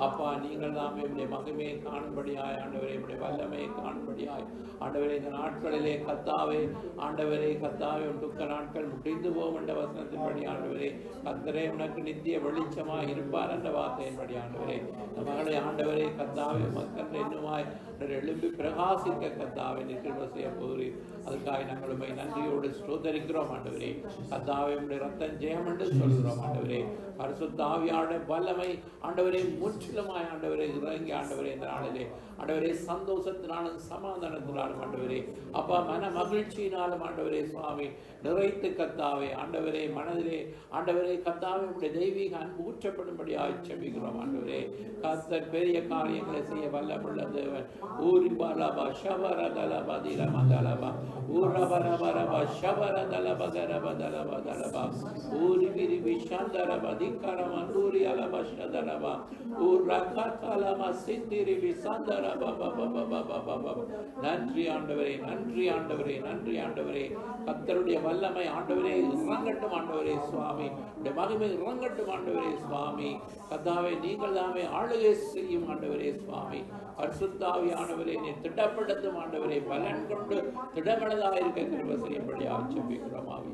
அப்பா நீங்கள் தாமே உடைய மகிமையை காணும்படியாய் ஆண்டவரே, உடைய வல்லமையை காணும்படியாய் ஆண்டவரே, இந்த நாட்களிலே கத்தாவே ஆண்டவரே கத்தாவே துக்க நாட்கள் முடிந்து போகும் என்ற வசனத்தின்படி ஆண்டவரே, கத்தரே உனக்கு நித்திய வெளிச்சமாய் இருப்பார் என்ற வார்த்தையின்படி ஆண்டவரே, மகளை ஆண்டவரே கத்தாவே மக்கள் என்னுமாய் எழும்பி பிரகாசிக்க கத்தாவே நிற்கிற செய்ய போகிறீர். அதுக்காக நாங்கள் உண்மை நன்றியோடு ஸ்தோத்தரிக்கிறோம் ஆண்டவரே. கத்தாவே உடைய ரத்தம் ஜெயம் என்று சொல்கிறோம் ஆண்டவரே. பரிசுத்த ஆவியானுடைய வல்லமை ஆண்டவரே முற்றிலுமாய் ஆண்டவரே இறங்கி ஆண்டவரே இந்த நாளிலே ஆண்டவரே சந்தோஷத்தினாலும் சமாதானத்தினாலும் ஆண்டவரே அப்பா மன மகிழ்ச்சியினாலும் ஆண்டவரே சுவாமி நிறைத்து கத்தாவே ஆண்டவரே மனதிலே ஆண்டவரே கத்தாவே உடைய தெய்வீக அன்பு ஊற்றப்படும்படியாக செபிக்கிறோம் ஆண்டவரே. கர்த்தர் பெரிய காரியங்களை செய்ய வல்லமுள்ள தேவன். ஊரி பலபா ஷபர தலபா திலம தலபா ஊரபரபரபா ஷபர தலபா தலபா தலபா தலபா ஊரி விரி விஷந்தரபா திக்கரம தூரி அலபா ஷதலபா ஊரகதலம சிந்திரி விசந்தரபா பபபபபபப. நன்றி ஆண்டவரே, நன்றி ஆண்டவரே, நன்றி ஆண்டவரே. கர்த்தருடைய வல்லமை ஆண்டவரே இறங்கட்டும் ஆண்டவரே சுவாமி, உடைய மகிமை இறங்கட்டும் ஆண்டவரே சுவாமி. கர்த்தாவே நீங்கள் தாமே ஆளுகை செய்யும் ஆண்டவரே சுவாமி. பரிசுத்த ஆவியானவரே நீ திட்டப்படுத்தும் ஆண்டவரே, பலன் கொண்டு திடமனதாக இருக்க கிருபை செய்யும்படியாக ஜெபிக்கிறோம் ஆவி.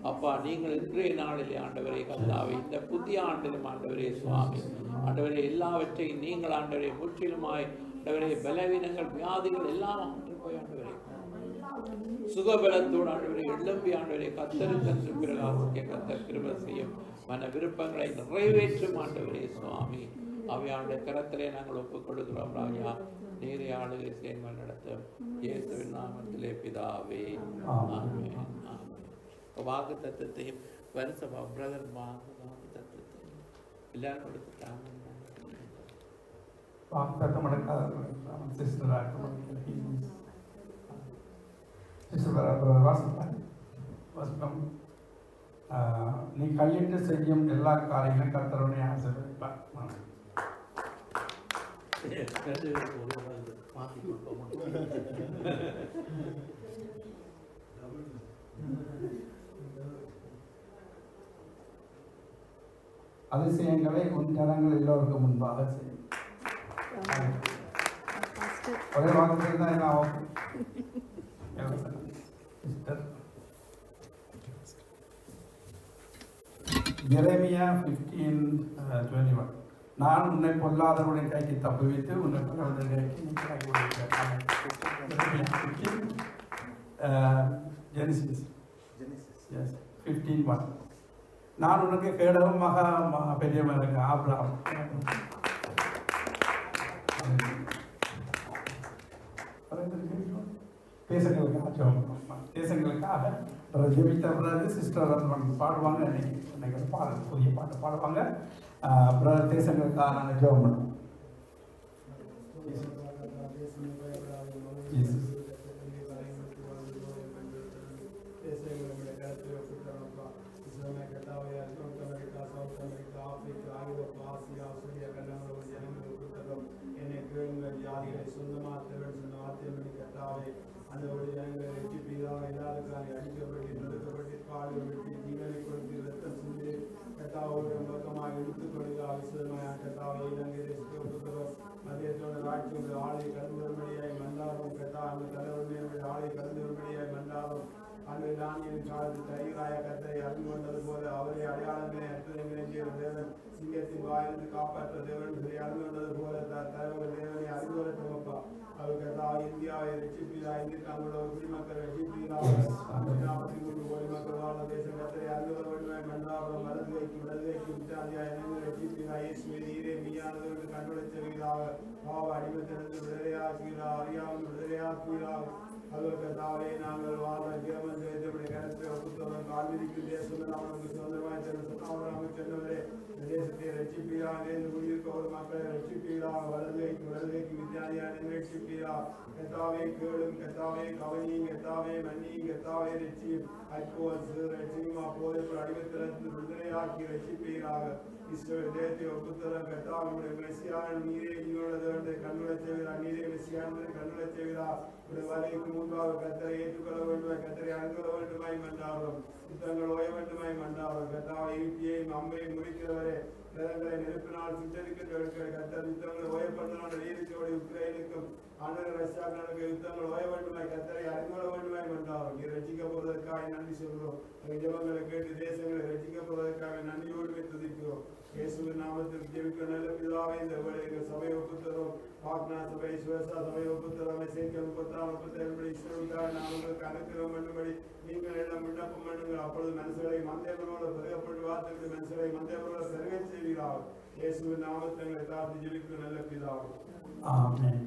அப்பா நீங்கள் இன்றைய நாளிலே ஆண்டவரே கர்த்தாவே இந்த புதிய ஆண்டிலும் ஆண்டவரே சுவாமி ஆண்டவரே எல்லாவற்றையும் நீங்கள் ஆண்டவரே முற்றிலுமாய் ஆண்டவரே பலவீனங்கள் வியாதிகள் எல்லாம் அன்று போய் ஆண்டவரே சுகபலத்தோடு ஆண்டவரே எழும்பி ஆண்டவரே கத்தருக்கு பிரகாசிக்க கத்தர் கிருபை செய்யும் மன விருப்பங்களை நிறைவேற்றும் ஆண்டவரே சுவாமி. அவையானுடைய கரத்திலே நாங்கள் ஒப்புக் கொடுக்கிறோம் ராஜா. நீரை ஆளுகை செயல்கள் நடத்தும் இயேசுவின் நாமத்திலே பிதாவே ஆமென். வாக்கு தத்துவத்தையும் வருஷமா பிரதர் வாக்கு தத்துவத்தையும் எல்லாரும் கொடுத்துட்டாங்க. வாக்கு தத்துவம் நடக்காத சிஸ்டர் வாசகம் நீ கையிட்டு செய்யும் எல்லா காரியங்களும் கர்த்தருடைய ஆசீர்வதிப்பார். அதிசயங்களை உன் ஜனங்கள் எல்லோருக்கும் முன்பாக செய்யும். ஒரே வாக்கு தான் என்ன ஆகும்? எரேமியா 15:21 நான் உன்னை பொல்லாதவருடைய கைக்கு தப்புவித்து உன்னை பொல்லாதவருடைய கைக்கு Genesis 15:1 நான் உனக்கு கேடவும் மகா பெரியவனுக்கு ஆபிரகாம். தேசங்களுக்காக ஜெபித்த பிறகு சிஸ்டர் பாடுவாங்க. இன்னைக்கு பாடல் புதிய பாட்டு பாடுவாங்க. பிரதர் தேசங்களுக்காக நாங்கள் ஜெபம் பண்ணுவோம். அதோடு ஜனங்களை வெற்றி பெய்தாக எல்லாருக்காக அடிக்கப்பட்டு நொறுக்கப்பட்டு பாடுபட்டு ஜீவனை கொடுத்து ரத்தம் சிந்து கத்தாவோடு பக்கமாக இழுத்துக் கொள்கிற விசதமாக கத்தாவை இலங்கை தேசத்தை ஒப்புக்கிறோம். மத்தியத்தோட ராட்சியோட ஆளை கலந்து வரும்படியாய் மன்னாரும் கத்தா அந்த தலைவருடைய ஆளை கலந்து வரும்படியாய் மன்னாரும் அன்று தானியின் காலத்தில் தைராய கத்தரை அறிந்து கொண்டது போல அவரை அடையாளங்களை அற்புதங்களை செய்த தேவன் சிங்கத்தின் வாயிலிருந்து காப்பாற்ற தேவன் அறிந்து கொண்டது போல தலைவர் தேவனை அறிந்து கொள்ள தமப்பா அவருக்கு இந்தியாவை ரட்சிப்பீரா இந்திய தங்களோட குடிமக்கள் ரட்சிப்பீரா 43 கோடி மக்கள் வாழ்ந்த தேசம் கத்தரை அறிந்து கொள்ள வேண்டும் மன்னாபுரம் வலதுகைக்கு விடுதலைக்கு விட்டாந்தியா இணைந்து ரட்சிப்பீரா இயேசுவே நீரே மெய்யானவர்களுக்கு கண்டுபிடிச்சவீராக பாவ அடிமத்திலிருந்து விடுதலையாக்குவீரா அறியாமல் விடுதலையாக்குவீராக அதற்கு தாவே நாங்கள் வாழ்ந்த ஜீவன் தேசத்துடைய கருத்தை ஒப்புத்தவன் கால்விதிக்கும் தேசம் நமக்கு சொந்தமாய் சொன்னவரே தேசத்தை ரட்சிப்பீராக குடியிருக்க ஒரு மக்களை ரட்சிப்பீராக. வலதுகைக்கு வித்தியாதியான ரட்சிப்பீரா. கத்தாவே கேளும், கத்தாவே கவனியும், கத்தாவே மன்னியும், கத்தாவே ரட்சியும். அற்புதம் ரட்சியும் அப்போது அடிவத்திலிருந்து விடுதலையாக்கி ரட்சிப்பீராக. இஸ்ரவேல் தேவத்தை ஒப்புத்தரம் கத்தாவுடைய மெசியான் நீரே நீங்களது கண்ணுளை செய்கிறார். நீரே மெசியான் கண்ணுளை செய்கிறார். வலைக்கு முன்பாக கத்தரை ஏற்றுக்கொள்ள வேண்டுமாய், கத்தரை அணுகொள்ள வேண்டுமாய் மன்றாடும். யுத்தங்கள் ஓய வேண்டுமாய் மன்றாடும். கத்தாவை ஈட்டியையும் அம்பையும் முறிக்கிறவரே, நிலங்களை நெருப்பினால் சுட்டரிக்கின்றவர்கள் கத்தர் யுத்தங்களை ஓய பண்ணால் நீதிக்கோடி உக்ரைனுக்கும் ஆண்டவர் ரஷ்யாக்களுக்கு யுத்தங்கள் ஓய வேண்டுமாய், கத்தரை அணுகொள்ள வேண்டுமாய் மன்றாடும். நீர் ரட்சிக்க போவதற்காக நன்றி சொல்கிறோம். ஜெபங்களை கேட்டு தேசங்களை ரட்சிக்க போவதற்காக நன்றியோடு துதிக்கிறோம். இயேசுவின் நாமத்தில் ஜெபிக்க நல்ல பிதாவே, இந்த வேளையில் சபை ஒப்புத்தரும். பாக்னா சபை, சுவேசா சபை ஒப்புத்தரும். இசைக்கல் 37 ஈஸ்வரனுக்காக நான் உங்களுக்கு அனுக்கிரகம் பண்ணும்படி நீங்கள் எல்லாம் விண்ணப்பம் பண்ணுங்கள். அப்பொழுது மனுஷர்களை மந்தேவரோட பெருகப்பட்டு வார்த்தைக்கு மனுஷர்களை மந்தேவரோட பெருக செய்கிறார். இயேசுவின் நாமத்தில் எங்களை தாழ்த்தி ஜெபிக்க நல்ல பிதாவே. ஆமென்.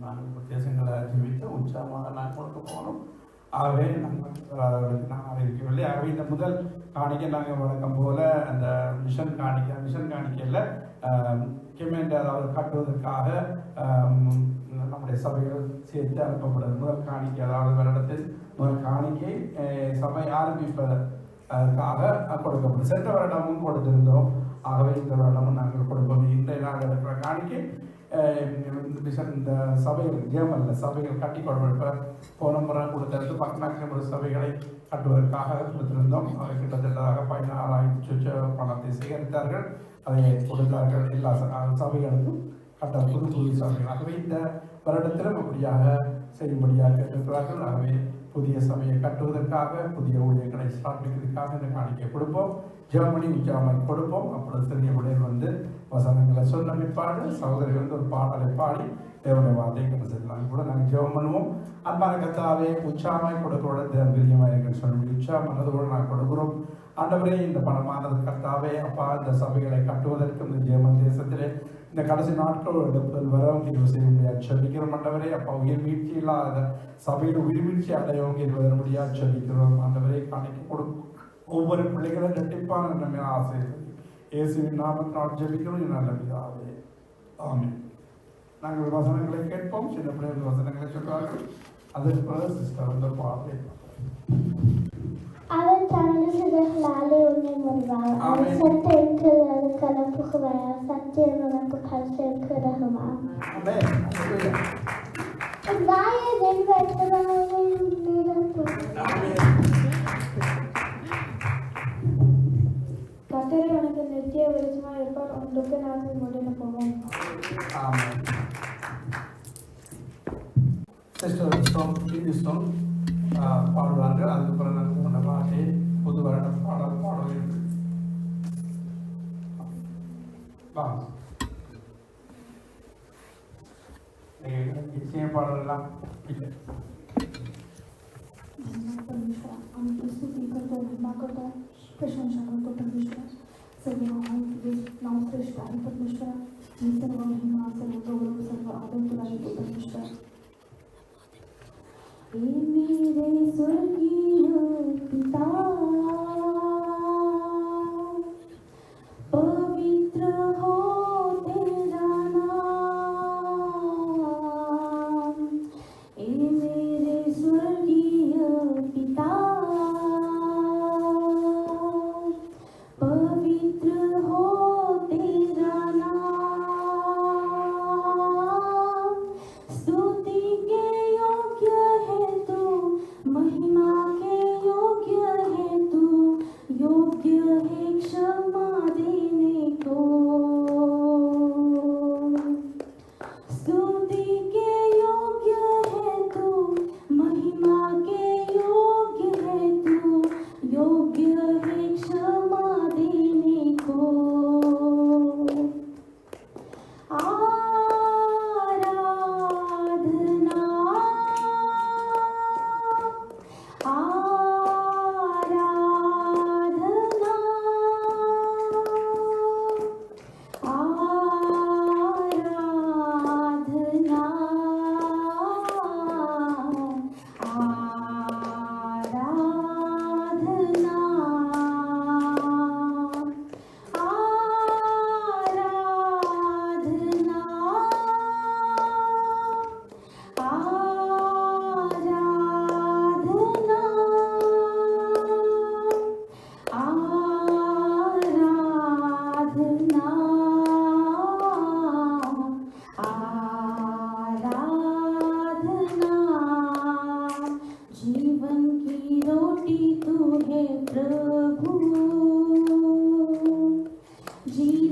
நாங்கள் தேசங்களை ஜெபித்து உற்சாகமாக நான் கொடுக்க போனோம். ஆகவே நாங்கள் அறிவிக்கவில்லை. ஆகவே இந்த முதல் காணிக்கை நாங்கள் வழக்கம் போல அந்த மிஷன் காணிக்கையில் கெமெண்ட் அதாவது கட்டுவதற்காக நம்முடைய சபைகள் சேர்த்து அனுப்பப்படுது. முதல் காணிக்கை அதாவது வருடத்தில் முதல் காணிக்கை சபை ஆரம்பிப்பதற்காக கொடுக்கப்படும். சென்ற வருடமும் கொடுத்திருந்தோம். ஆகவே இந்த வருடமும் நாங்கள் கொடுப்போம். இன்றைய நாள் இருக்கிற காணிக்கை இந்த சபைகள் ஜேமல்ல சபைகள் கட்டி கொடுப்ப போன முறை கொடுத்தது பக்கநாட்டு சபைகளை கட்டுவதற்காக கொடுத்திருந்தோம். அவை கிட்டத்தட்டதாக 16,000 பணத்தை சேகரித்தார்கள். அதை கொடுத்தார்கள் எல்லா சபைகளுக்கும் கட்ட புது சபைகள். ஆகவே இந்த வருடத்திலும் அப்படியாக செய்யும்படியாக கேட்டிருக்கிறார்கள். ஆகவே புதிய சபையை கட்டுவதற்காக புதிய ஊழியர்களை ஸ்தாபிக்கிறதுக்காக இந்த காணிக்கை கொடுப்போம். ஜெர்மனி நிற்காமல் கொடுப்போம். அப்பொழுது சிறிய விடையில் வந்து வசனங்களை சொன்ன பிற்பாடு சகோதரி வந்து ஒரு பாடலை பாடி தேவனுடைய வார்த்தையை கொண்டு செல்லலாம். கூட நாங்கள் ஜெபம் பண்ணுவோம். அன்பான கர்த்தாவே, உற்சாகமாய் கொடுக்கிறோட பிரியமாக இருக்குன்னு சொல்லி உற்சாகம் மனதோடு நாங்கள் கொடுக்கிறோம். ஆண்டவரே, இந்த பணமானது கர்த்தாவே அப்பா இந்த சபைகளை கட்டுவதற்கு இந்த ஜெர்மன் தேசத்திலே இந்த கடைசி நாட்கள் எடுப்பதில் வரவங்க இது செய்ய முடியாது சொல்லிக்கிறோம். ஆண்டவரே அப்பா உயிர் வீழ்ச்சி இல்லாத சபையில் உயிர் வீழ்ச்சி அடையவங்க இது வர முடியாது சொல்லிக்கிறோம். ஆண்டவரே காணிக்க கொடுக்கும் ஒவ்வொரு பிள்ளைகளும் இரட்டிப்பான நம்ம ஆசை இயேசுவின் நாமத்தினால் ஜெபிக்கிறோம் நல்ல பிதாவே. ஆமென். நாங்கள் வசனங்களை கேட்போம். சின்ன பிள்ளைகள் வசனங்களை சொல்வார்கள். அதற்கு பிறகு சிஸ்டர் வந்து பாடலை Alle Tage sind Lale und Nimmerwahl. Alle Sette in Köder, Köder Puchweier, Sette und Pokalte in Köder Hummer. Amen. Und daher den Wettbewerben niederbringen. Amen. கர்த்தரே உனக்கு நித்திய வெளிச்சமாக இருப்பார். உன் துக்க நாட்கள் முடிந்து போவோம். Amen. Sister பாடுவார்கள். அதுக்கப்புறம் நாங்கள் சொன்ன பாட்டே புது வருடம் பாடுவீர்கள். நிச்சயம் பாடலாம் இல்லை. आम्ही स्तुती करतो, महिमा करतो, प्रशंसा करतो परमेश्वर. सर्व नाव श्रेष्ठ आहे परमेश्वर. मी सर्व महिमा, सर्व गौरव, सर्व आदर तुला देतो परमेश्वर. हे मेरे स्वर्गीय पिता, पवित्र हो तेरा नाम. हे मेरे स्वर्गीय पिता, पवित्र हो तेरा नाम. स्तुति के योग्य है तू, महिमा के योग्य है तू.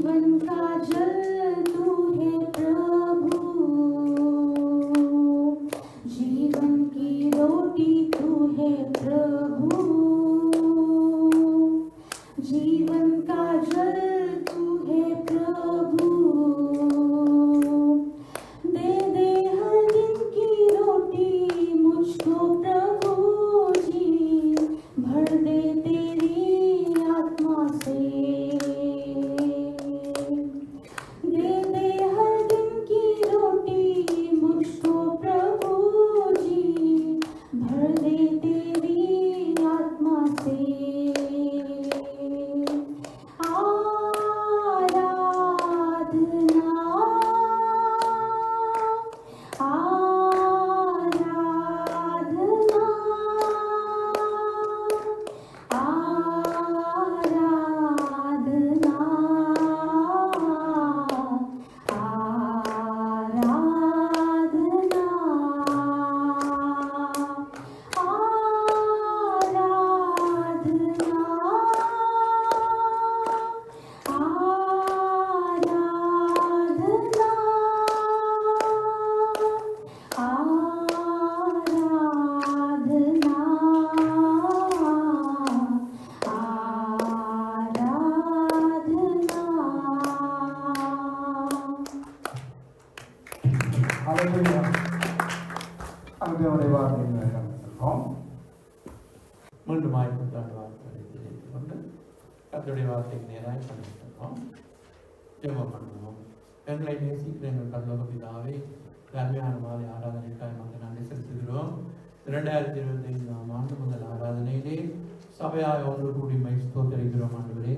जीवन का जल तू है प्रभु, जीवन की रोटी तू है प्रभु, जीवन का जल तू है प्रभु, दे दे हर दिन की रोटी मुझको प्रभु जी, भर दे तेरी आत्मा से, दे दे हर दिन की रोटी मुझको प्रभु जी, भर दे तेरी आत्मा से। आराधना आराधना आराधना आराधना அங்கனுடைய வார்த்தைகளை சொல்றோம். மீண்டும் புத்தாண்டு வார்த்தைகளை தெரிவித்துக் கொண்டு கர்த்தருடைய வார்த்தைக்கு நேராக கண்டிருக்கிறோம். ஜெபம் பண்ணுவோம். எங்களை நேசிக்கிற எங்கள் பரலோக பிதாவே, அருமையான மாலை ஆராதனைக்காக மக்கள் நன்றி செலுத்துகிறோம். 2025 ஆண்டு முதல் ஆராதனையிலே சபையாய் ஒன்று கூடி ஸ்தோத்திரிக்கிறோம். ஆண்டவரே,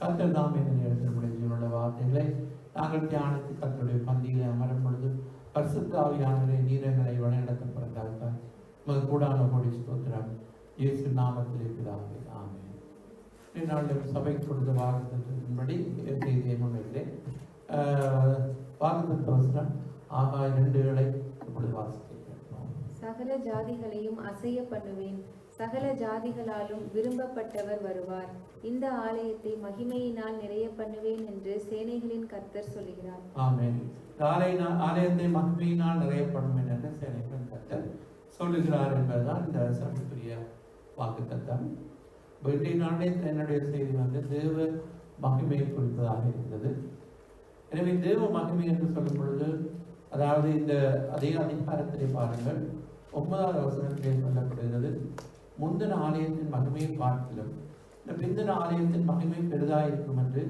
கர்த்தர் தாம் இந்த நேரத்தில் முடிஞ்சுள்ள வார்த்தைகளை நாங்கள் தியானித்து கர்த்தருடைய பந்தியிலே அமரும் பொழுது பரிசுத்த ஆவியானவரே நீரங்களை வழிநடத்தப்படுவதாக உமது கூடான கோடி ஸ்தோத்திரம் இயேசு நாமத்திலே பிதாவே, ஆமென். இந்நாளில் சபைக்கு கொடுத்த வாக்குத்தத்தத்தின்படி செய்தியை முன்வைக்கிறேன். வாக்குத்தத்த வசனம் ஆகாய 2 இப்பொழுது வாசிக்கிறோம். சகல ஜாதிகளையும் அசைய பண்ணுவேன், சகல ஜாதிகளாலும் விரும்பப்பட்டவர் வருவார், இந்த ஆலயத்தை மகிமையினால் நிறைய பண்ணுவேன் என்று சேனைகளின் கர்த்தர் சொல்கிறார். ஆமென். ஆலயத்தை மகிமையினால் நிறைய பண்ணுவேன் என்று சேனைகளின் கர்த்தர் சொல்லுகிறார் என்பதுதான் இந்த சபைக்குரிய வாக்குத்தத்தம். இன்றைய நாளில் என்னுடைய செய்தி தேவ மகிமையை குறிப்பதாக இருந்தது. எனவே தேவ மகிமை என்று சொல்லும் பொழுது, அதாவது இந்த அதே அதிகாரத்திலே பாருங்கள், 9வது வசனத்திலே சொல்லப்படுகிறது, முந்தின ஆலயத்தின் மகிமையை பார்க்கிலும் இந்த பிந்தின ஆலயத்தின் மகிமை பெரிதாக இருக்கும் என்று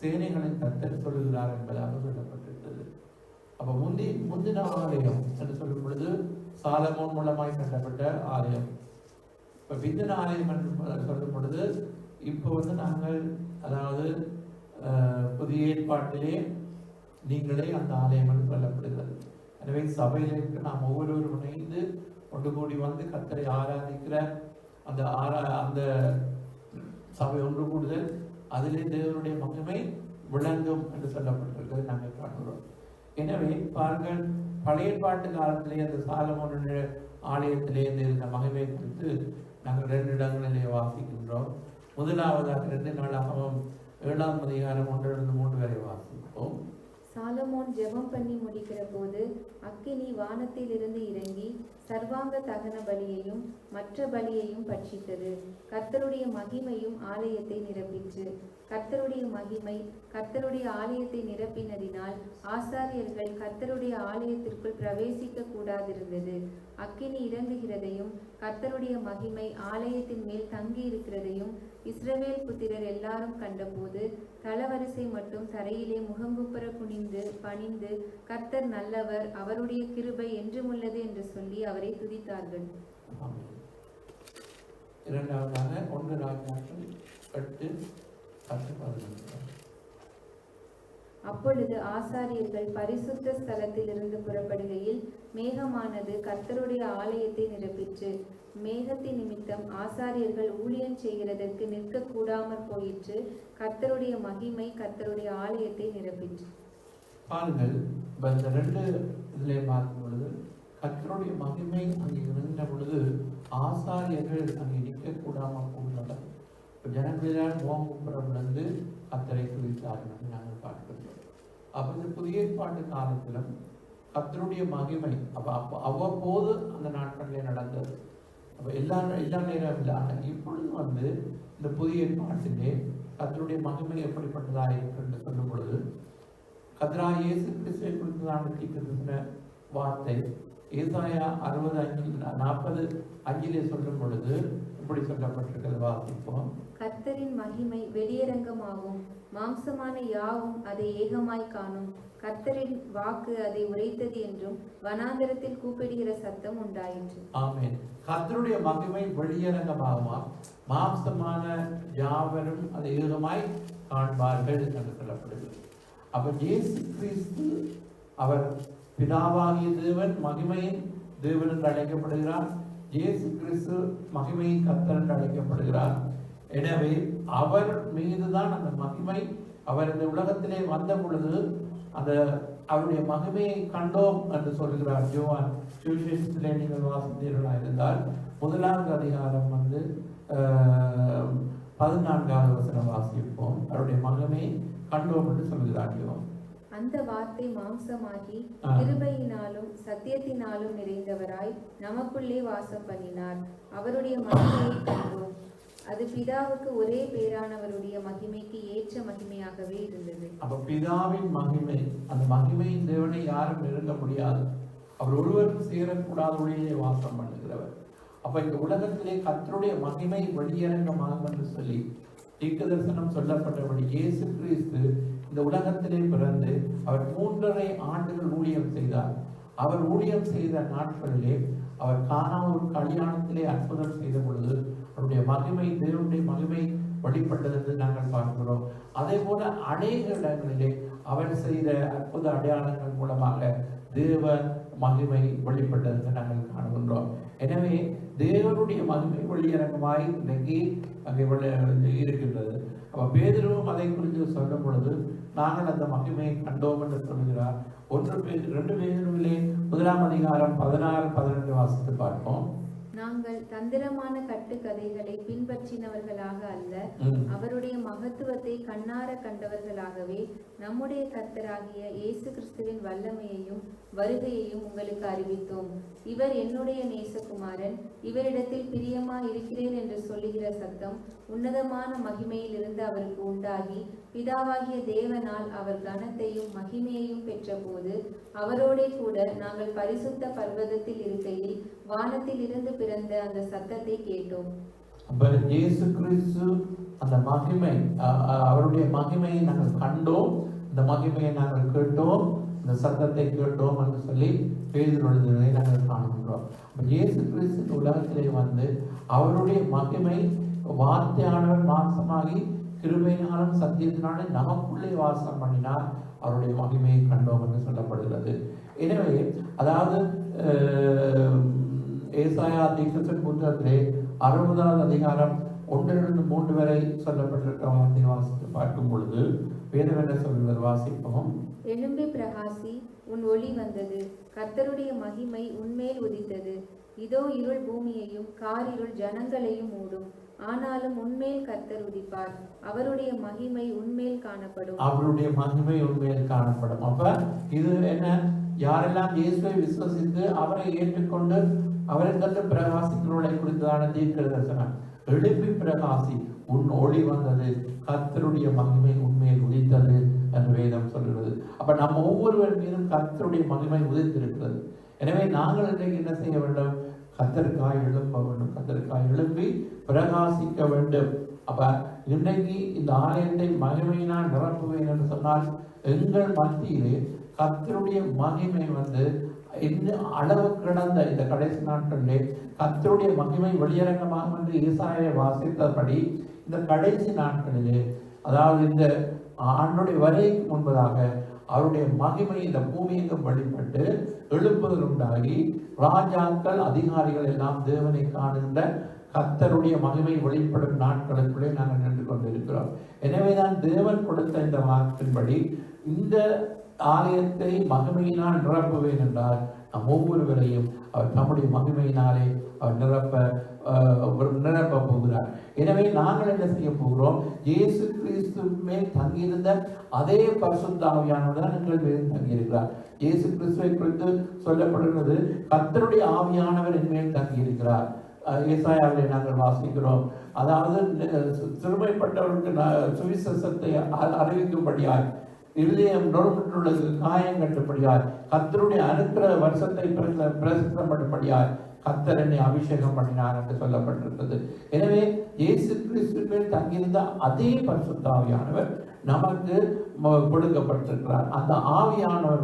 சேனைகளின் கர்த்தர் சொல்லுகிறார் என்பதாக சொல்லப்பட்டிருக்கிறது. அப்ப முந்தின ஆலயம் என்று சொல்லும் பொழுது சாலமோன் மூலமாய் கட்டப்பட்ட ஆலயம். இப்ப பிந்தின ஆலயம் என்று சொல்லும் பொழுது இப்போ நாங்கள், அதாவது புதிய ஏற்பாட்டிலே நீங்களே அந்த ஆலயம் என்று சொல்லப்படுகிறது. எனவே சபையில நாம் ஒவ்வொருவரும் இணைந்து ஒன்று கூடி வந்து கர்த்தரை ஆராதிக்கிற அந்த சபை ஒன்று கூடுதல், அதிலே தேவனுடைய மகிமை விளங்கும் என்று சொல்லப்பட்டிருக்கிறது நாங்கள் காண்கிறோம். எனவே பாருங்கள், பழைய ஏற்பாட்டு காலத்திலே அந்த சாலமோனுடைய ஆலயத்திலே இருந்த மகிமை குறித்து நாங்கள் 2 இடங்களிலே வாசிக்கின்றோம். முதலாவதாக 2 நாளாகவும் 7ஆம் அதிகாரம் 1-3 வரை வாசிப்போம். சாலமோன் ஜெபம் பண்ணி முடிக்கிற போது அக்கினி வானத்திலிருந்து இறங்கி சர்வாங்க தகன பலியையும் மற்ற பலியையும் பட்சித்தது. கர்த்தருடைய மகிமையும் ஆலயத்தை நிரப்பிற்று. கர்த்தருடைய மகிமை கர்த்தருடைய ஆலயத்தை நிரப்பினதினால் ஆசாரியர்கள் கர்த்தருடைய ஆலயத்திற்குள் பிரவேசிக்க கூடாதிருந்தது. அக்கினி இறங்குகிறதையும் கர்த்தருடைய மகிமை ஆலயத்தின் மேல் தங்கி இருக்கிறதையும் இஸ்ரவேல் புத்திரர் எல்லாரும் கண்டபோது தளவரிசை மட்டும் தரையிலே முகங்குப்புற குனிந்து பணிந்து, கர்த்தர் நல்லவர், அவருடைய கிருபை என்றுமுள்ளது என்று சொல்லி அவரை துதித்தார்கள். இரண்டாவதாக 1 ராஜாக்கள் 8:10-11. அப்பொழுது ஆசாரியர்கள் பரிசுத்த ஸ்தலத்திலிருந்து புறப்படுகையில் மேகமானது கர்த்தருடைய ஆலயத்தை நிரப்பிற்று. மேகத்தின் நிமித்தம் ஆசாரியர்கள் ஊழியம் செய்கிறதற்கு நிற்க கூடாமற் போயிற்று. கர்த்தருடைய மகிமை கர்த்தருடைய ஆலயத்தை நிரப்பிற்று. பாருங்கள், இந்த 2 இதிலே பார்க்கும் பொழுது கர்த்தருடைய மகிமை அங்கே இருந்த பொழுது ஆசாரியர்கள் அங்கே நிற்க கூடாமல் போகிறார்கள். ஜனங்களால் முகங்குப்புறம் விழுந்து கர்த்தரை துதித்தார்கள் என்று நாங்கள் பார்க்கிறோம். அப்போ இந்த புதிய ஏற்பாட்டு காலத்திலும் கர்த்தருடைய மகிமை அவ்வப்போது அந்த நாட்களிலே நடந்தது. அப்போ எல்லா நேரம் இல்லை. ஆனால் இப்பொழுது இந்த புதிய ஏற்பாட்டிலே கர்த்தருடைய மகிமை எப்படிப்பட்டதாக இருக்கு என்று சொல்லும் பொழுது கர்த்தராகிய இயேசு கிறிஸ்துவை குறித்ததான தீர்க்கதரிசன வார்த்தை ஏசாயா 60:5 சொல்லும் பொழுது இப்படி சொல்லப்பட்டிருக்கிறது, வாசிப்போம். கர்த்தரின் மகிமை வெளியரங்கமாகும், மாம்சமான யாவும் அதை ஏகமாய் காணும். கர்த்தரின் வாக்கு அதை உரைத்தது என்றும் வனாந்தரத்தில் கூப்பிடுகிற சத்தம் உண்டாயிற்று. ஆமென். கர்த்தருடைய மகிமை வெளியரங்கமாகுமா, மாம்சமான யாவரும் அதை ஏகமாய் காண்பார்கள் என்று சொல்லப்படுகிறது. அப்ப இயேசு கிறிஸ்து அவர் பிதாவாகிய தேவன் மகிமையின் தேவன் என்று அழைக்கப்படுகிறார். இயேசு கிறிஸ்து மகிமையின் கர்த்தர் என்று அழைக்கப்படுகிறார். எனவே அவர் மீதுதான் அந்த மகிமை, அவர் இந்த உலகத்திலே வந்த பொழுது அந்த அவருடைய மகிமையை கண்டோம் என்று சொல்கிறார். யோவான் சுவிசேஷத்திலே நீங்கள் வாசித்தீர்களாக இருந்தால் 1 அதிகாரம் 14வது வசனம் வாசிப்போம். அவருடைய மகிமையை கண்டோம் என்று சொல்கிறார் யோவான். அந்த வார்த்தை மாம்சமாகி கிருபையினாலும் சத்தியத்தினாலும் நிறைந்தவராய் நமக்குள்ளே வாசம் பண்ணினார். அவருடைய மகிமையை கண்டோம். அது பிதாவுக்கு ஒரே பேரானவருடைய மகிமைக்கு ஏற்ற மகிமையாகவே இருந்தது. அப்ப பிதாவின் மகிமை, அந்த மகிமையின் தேவனை யாரும் நெருங்க முடியாது. அவர் ஒருவரும் சேரக்கூடாதவர்களே வாசம் பண்ணுகிறவர். அப்ப இந்த உலகத்திலே கர்த்தருடைய மகிமை வெளியரங்கமாகும் என்று சொல்லி தீர்க்க தரிசனம் சொல்லப்பட்டபடி இயேசு கிறிஸ்து இந்த உலகத்திலே பிறந்து அவர் 3.5 ஆண்டுகள் ஊழியம் செய்தார். அவர் ஊழியம் செய்த நாட்களிலே அவர் கானா ஒரு கல்யாணத்திலே அற்புதம் செய்த பொழுது அவருடைய மகிமை, தேவனுடைய மகிமை வெளிப்பட்டது என்று நாங்கள் பார்க்கிறோம். அதே போல அநேக இடங்களிலே அவர் செய்த அற்புத அடையாளங்கள் மூலமாக தேவ மகிமை வெளிப்பட்டது என்று நாங்கள் காணுகின்றோம். எனவே தேவனுடைய மகிமை வெளியரங்கமாய் இன்றைக்கு அங்கே இருக்கின்றது. அப்ப பேதுருவும் அதை குறித்து சொல்லும் பொழுது நாங்கள் அந்த மகிமையை கண்டோம் என்று சொல்கிறார். 2 பேதுருவிலே 1 அதிகாரம் 16-18 வாசித்து பார்ப்போம். நாங்கள் தந்திரமான கட்டுக்கதைகளை பின்பற்றினவர்களாக அல்ல, அவருடைய மகத்துவத்தை கண்ணார கண்டவர்களாகவே நம்முடைய கர்த்தராகிய இயேசு கிறிஸ்துவின் வல்லமையையும் வருகையையும் உங்களுக்கு அறிவித்தோம். இவர் என்னுடைய நேசகுமாரன், இவரிடத்தில் பிரியமா இருக்கிறேன் என்று சொல்லுகிற சத்தம் உன்னதமான மகிமையில் இருந்து அவருக்கு உண்டாகி பிதாவாகிய தேவனால் அவர் கனத்தையும் மகிமையையும் பெற்ற போது அவரோடே கூட நாங்கள் பரிசுத்த பர்வதத்தில் இருக்கையில் வானத்தில் இருந்து பிறந்த அந்த சத்தத்தை கேட்டோம். இயேசு கிறிஸ்து அந்த மகிமை, அவருடைய மகிமையை நாங்கள் கண்டோம், இந்த மகிமையை நாங்கள் கேட்டோம், இந்த சத்தத்தை கேட்டோம் என்று சொல்லி பேதுரு எழுதுவதை நாங்கள் காணுகின்றோம். இயேசு கிறிஸ்து உலகத்திலே வந்து அவருடைய மகிமை, வார்த்தையானவர் மாம்சமாகி கிருபையினாலும் சத்தியத்தினாலும் நமக்குள்ளே வாசம் பண்ணினார், அவருடைய மகிமையை கண்டோம் என்று சொல்லப்படுகிறது. எனவே அதாவது ஏசாயா தீர்க்கதரிசன புத்தகத்திலே 60வது அதிகாரம் 1-3 வரை சொல்லப்பட்டிருக்கிற வார்த்தை வாசித்து பார்க்கும் பொழுது வேதம் என்ன சொல்கிறது, வாசிப்போம். எழும்பி பிரகாசி, உன் ஒளி வந்தது, கர்த்தருடைய மகிமை உன்மேல் உதித்தது. இதோ இருள் பூமியையும் காரிருள் ஜனங்களையும் மூடும், ஆனாலும் உன்மேல் கர்த்தர் உதிப்பார், அவருடைய மகிமை உன்மேல் காணப்படும். அவருடைய மகிமை உன்மேல் காணப்படும். அப்ப இது என்ன, யாரெல்லாம் இயேசுவை விசுவசித்து அவரை ஏற்றுக்கொண்டு அவரை கண்டு பிரகாசிக்கிறவர்களை குறித்ததான தீர்க்க தரிசனம். எழுப்பி பிரகாசி, உன் ஒளி வந்தது, கர்த்தருடைய மகிமை உன்மேல் உதித்தது என்று வேதம் சொல்கிறது. அப்ப நம்ம ஒவ்வொருவர் மீதும் கர்த்தருடைய மகிமை உதித்திருக்கிறது. எனவே நாங்கள் இன்றைக்கு என்ன செய்ய வேண்டும், கர்த்தருக்காய் எழும்ப வேண்டும், கர்த்தருக்காய் எழும்பி பிரகாசிக்க வேண்டும். அப்ப இன்றைக்கு இந்த ஆலயத்தை மகிமையினால் நிரப்புவேன் என்று சொன்னால் எங்கள் மத்தியிலே கர்த்தருடைய மகிமை வந்து இன்னும் அளவு கிடந்த இந்த கடைசி நாட்களிலே கர்த்தருடைய மகிமை வெளியரங்கமாகும் என்று ஏசாயா வாசித்தபடி இந்த கடைசி நாட்களிலே, அதாவது இந்த ஆண்டுடைய வரைக்கு முன்பதாக அவருடைய மகிமை இந்த பூமியெங்கும் வெளிப்பட்டு எழுப்புதல் உண்டாகி ராஜாக்கள் அதிகாரிகள் எல்லாம் தேவனை காணுகின்ற கர்த்தருடைய மகிமை வெளிப்படும் நாட்களுக்குள்ளே நாங்கள் நின்று கொண்டிருக்கிறோம். எனவேதான் தேவன் கொடுத்த இந்த வாக்கின்படி இந்த ஆலயத்தை மகிமையினால் நிரப்புவேன் என்றால் நம் ஒவ்வொருவரையும் அவர் தம்முடைய மகிமையினாலே அவர் நிரப்ப போகிறார். எனவே நாங்கள் என்ன செய்ய போகிறோம்? இயேசு கிறிஸ்து மேல் தங்கியிருந்த அதே பரிசுத்த ஆவியானவர் தான் எங்கள் மேல் தங்கியிருக்கிறார். இயேசு கிறிஸ்துவை குறித்து சொல்லப்படுகிறது, கர்த்தருடைய ஆவியானவர் என் மேல் தங்கியிருக்கிறார். ஏசாயாவிலே நாங்கள் வாசிக்கிறோம், அதாவது சிறுமைப்பட்டவருக்கு சுவிசேஷத்தை அறிவிக்கும்படியாய், இருதயம் நொறுங்குற்றுள்ளது காயம் கட்டும்படியாய், கர்த்தருடைய அனுக்கிரக வருஷத்தை பிரசித்தம் பண்ணும்படியாய் கர்த்தர் என்னை அபிஷேகம் பண்ணினார் என்று சொல்லப்பட்டிருக்கிறது. எனவே இயேசு கிறிஸ்துவில் தங்கியிருந்த அதே பரிசுத்த ஆவியானவர் நமக்கு கொடுக்கப்பட்டிருக்கிறார். அந்த ஆவியானவர்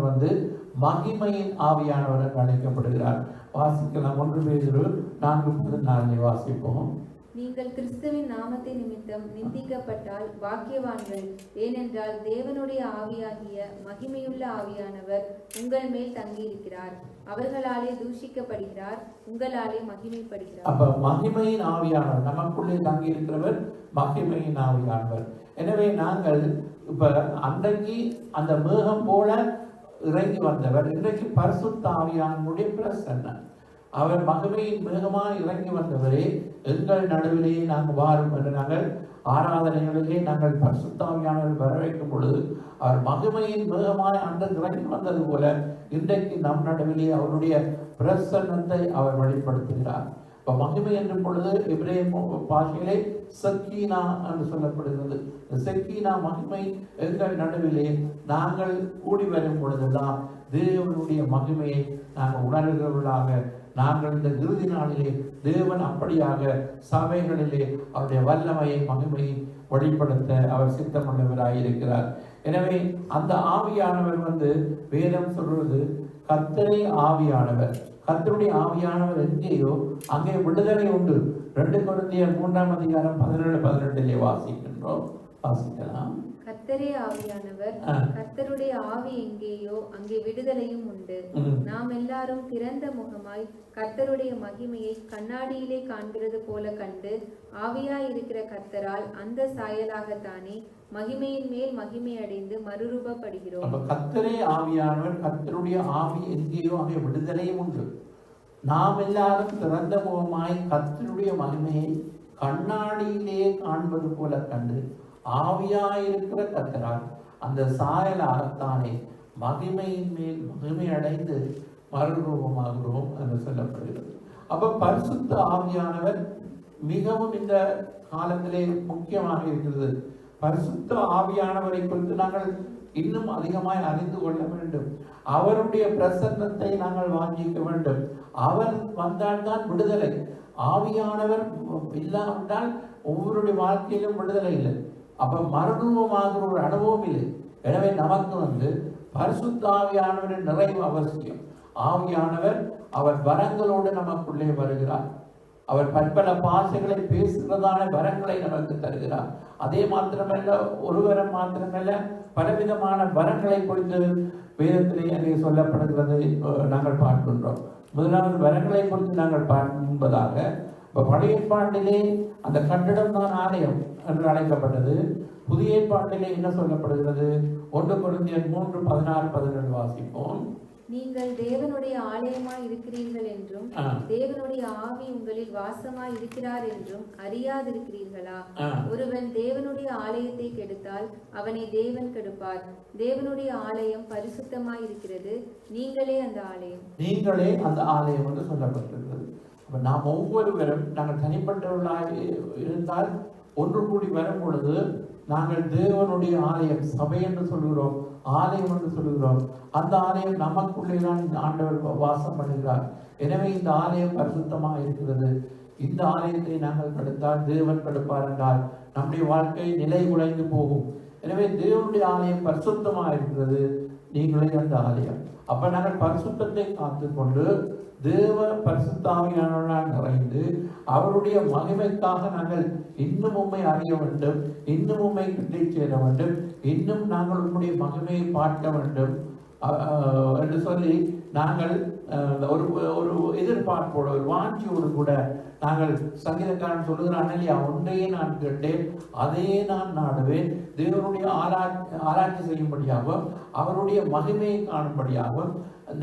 மகிமையின் ஆவியானவர் என்று அழைக்கப்படுகிறார். வாசிக்கலாம். 1 பேதுரு 4:14 வாசிப்போம். நீங்கள் கிறிஸ்துவின் நாமத்தை நிமித்தம் நிந்திக்கப்பட்டால் பாக்கியவான்கள், ஏனென்றால் தேவனுடைய ஆவியாகிய மகிமையுள்ள ஆவியானவர் உங்கள் மேல் தங்கியிருக்கிறார். அவர்களாலே தூஷிக்கப்படுகிறார், உங்களாலே மகிமைப்படுகிறார். அப்ப மகிமையின் ஆவியானவர் நமக்குள்ளே தங்கி இருக்கிறவர் மகிமையின் ஆவியானவர். எனவே நாங்கள் இப்ப அன்றைக்கு அந்த மேகம் போல இறங்கி வந்தவர் இன்றைக்கு பரிசுத்த ஆவியானவருடைய பிரசன்னம். அவர் மகிமையின் மேகமாய் இறங்கி வந்தவரே, எங்கள் நடுவிலேயே நாங்கள் வாரும் என்று நாங்கள் ஆராதனைகளிலே நாங்கள் பரிசுத்த ஆவியானவர் வரவேற்கும் பொழுது அவர் மகிமையின் மேகமாய் அன்று இறங்கி வந்தது போல இன்றைக்கு நம் நடுவிலே அவருடைய பிரசன்னத்தை அவர் வெளிப்படுத்துகிறார். இப்போ மகிமை என்னும் பொழுது எபிரேய பாஷையிலே சக்கீனா என்று சொல்லப்படுகிறது. சக்கீனா மகிமை எங்கள் நடுவிலே நாங்கள் கூடி வரும் பொழுதெல்லாம் தேவனுடைய மகிமையை நாங்கள் உணர்கிறவர்களாக, நாங்கள் இந்த இறுதி நாளிலே தேவன் அப்படியாக சபைகளிலே அவருடைய வல்லமையை மகிமையை வெளிப்படுத்த அவர் சித்தமுள்ளவராயிருக்கிறார். எனவே அந்த ஆவியானவர் வேதம் சொல்றது கர்த்தரே ஆவியானவர். கர்த்தருடைய ஆவியானவர் எங்கேயோ அங்கே விடுதலை உண்டு. 2 கொரிந்தியர் 3:17-18 வாசிக்கின்றோம். வாசிக்கலாம். கர்த்தரே ஆவியானவர், கர்த்தருடைய ஆவி எங்கேயோ அங்கே விடுதலையும் உண்டு. நாம் எல்லாரும் திறந்த முகமாய் கர்த்தருடைய மகிமையை கண்ணாடியிலே காண்கிறது போல கண்டு ஆவியாய் இருக்கிற கர்த்தரால் அந்த சாயலாகத்தானே மகிமையின் மேல் மகிமை அடைந்து மறுரூபப்படுகிறோம். கர்த்தரே ஆவியானவர், கர்த்தருடைய ஆவி எங்கேயோ அங்கே விடுதலையும் உண்டு. நாம் எல்லாரும் திறந்த முகமாய் கர்த்தருடைய மகிமையை கண்ணாடியிலே காண்பது போல கண்டு ஆவியாயிருக்கிற கர்த்தரால் அந்த சாயலாகத்தானே மகிமையின் மேல் மகிமை அடைந்து மறுரூபமாகிறோம் என்று சொல்லப்படுகிறது. அப்ப பரிசுத்த ஆவியானவர் மிகவும் இந்த காலத்திலே முக்கியமாக இருக்கிறது. பரிசுத்த ஆவியானவரை குறித்து நாங்கள் இன்னும் அதிகமாய் அறிந்து கொள்ள வேண்டும். அவருடைய பிரசன்னத்தை நாங்கள் வாங்கிக்க வேண்டும். அவர் வந்தால்தான் விடுதலை. ஆவியானவர் இல்லாவிட்டால் ஒவ்வொருடைய வாழ்க்கையிலும் விடுதலை இல்லை. அப்ப மறுரூபமாகிற ஒரு அனுபவம் இல்லை. எனவே நமக்கு பரிசுத்த ஆவியானவரின் நிறைவு அவசியம். ஆவியானவர் அவர் வரங்களோடு நமக்குள்ளே வருகிறார். அவர் பற்பல பாஷைகளை பேசுகிறதான வரங்களை நமக்கு தருகிறார். அதே மாத்திரமல்ல, ஒரு வரம் மாத்திரமல்ல, பலவிதமான வரங்களை குறித்து வேதத்திலே அங்கே சொல்லப்படுகிறது நாங்கள் பார்க்கின்றோம். முதலாவது வரங்களை குறித்து நாங்கள் பார்க்கும்பதாக பழைய ஏற்பாட்டிலே அந்த கட்டிடம் தான் ஆலயம் என்று அழைக்கப்பட்டது. புதிய ஏற்பாட்டிலே என்ன சொல்லப்படுகிறது? 1 கொரிந்தியர் 3:16-17 வாசிப்போம். நீங்கள் தேவனுடைய ஆலயமாய் இருக்கிறீர்கள் என்றும் தேவனுடைய ஆவி உங்களில் வாசமாய் இருக்கிறார் என்றும் அறியாதிருக்கிறீர்களா? ஒருவன் தேவனுடைய ஆலயத்தை கெடுத்தால் அவனை தேவன் கெடுப்பார். தேவனுடைய ஆலயம் பரிசுத்தமாய் இருக்கிறது, நீங்களே அந்த ஆலயம். நீங்களே அந்த ஆலயம் என்று சொல்லப்பட்டிருக்கிறது. நாம் ஒவ்வொருவரும் நாங்கள் தனிப்பட்டவர்களாக இருந்தால் ஒன்று கூடி வரும் பொழுது நாங்கள் தேவனுடைய ஆலயம், சபை என்று சொல்கிறோம், ஆலயம் என்று சொல்கிறோம். அந்த ஆலயம் நமக்குள்ளே தான் ஆண்டவர் வாசம் பண்ணுகிறார். எனவே இந்த ஆலயம் பரிசுத்தமாக இருக்கிறது. இந்த ஆலயத்தை நாங்கள் கெடுத்தால் தேவன் கெடுப்பார் என்றால் நம்முடைய வாழ்க்கை நிலை குலைந்து போகும். எனவே தேவனுடைய ஆலயம் பரிசுத்தமாக இருக்கிறது, நீங்களே அந்த ஆலயம். அப்ப நாங்கள் பரிசுத்தத்தை காத்துக்கொண்டு தேவ பரிசுத்தாவியானவரால் நிறைந்து அவருடைய மகிமைக்காக நாங்கள் இன்னும் உண்மை அறிய வேண்டும், இன்னும் உண்மை கிட்டே சேர வேண்டும், இன்னும் நாங்கள் உங்களுடைய மகிமையை பார்க்க வேண்டும் என்று சொல்லி நாங்கள் ஒரு ஒரு எதிர்பார்ப்போடு ஒரு வாஞ்சியோடு கூட நாங்கள் சங்கீதக்காரன் சொல்லுகிறான் இல்லையா, ஒன்றையே நான் கேட்டேன் அதையே நான் நாடுவேன், தேவனுடைய ஆராய்ச்சி செய்யும்படியாகவும் அவருடைய மகிமையை காணும்படியாகவும்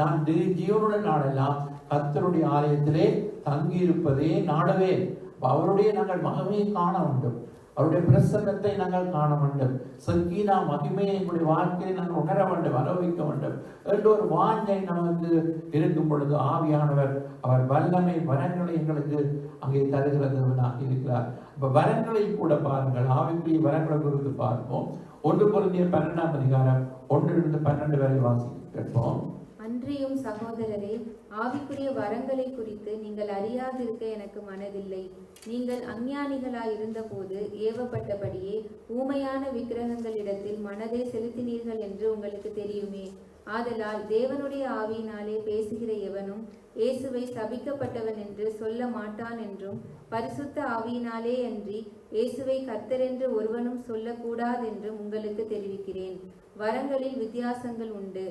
நான் ஜீவனுடன் நாடெல்லாம் கர்த்தருடைய ஆலயத்திலே தங்கியிருப்பதே நாடுவேன். அவருடைய நாங்கள் மகிமையை காண வேண்டும், அவருடைய பிரசன்னத்தை நாங்கள் காண வேண்டும், சக்கீனா மகிமையை எங்களுடைய வாழ்க்கையை நாங்கள் உணர வேண்டும், அனுபவிக்க வேண்டும் என்ற ஒரு வாஞ்சை நமக்கு இருக்கும் பொழுது ஆவியானவர் அவர் வல்லமை வரங்களை எங்களுக்கு அங்கே தருகிறவனாக இருக்கிறார். இப்ப வரங்களை கூட பாருங்கள், ஆவிக்குரிய வரங்களை குறித்து பார்ப்போம். 1 கொரிந்தியர் 12ஆம் அதிகாரம் 1-12 வரை வாசிக்க கேட்போம். அன்றியும் சகோதரரே, ஆவிக்குரிய வரங்களை குறித்து நீங்கள் அறியாதிருக்க எனக்கு மனதில்லை. நீங்கள் அஞ்ஞானிகளாயிருந்த போது ஏவப்பட்டபடியே ஊமையான விக்கிரகங்களிடத்தில் மனதை செலுத்தினீர்கள் என்று உங்களுக்கு தெரியுமே. ஆதலால் தேவனுடைய ஆவியினாலே பேசுகிற எவனும் இயேசுவை சபிக்கப்பட்டவன் என்று சொல்ல மாட்டான் என்றும், பரிசுத்த ஆவியினாலே அன்றி இயேசுவை கர்த்தர் என்று ஒருவனும் சொல்லக்கூடாதென்றும் உங்களுக்கு தெரிவிக்கிறேன். வரங்களில் வித்தியாசங்கள் உண்டு,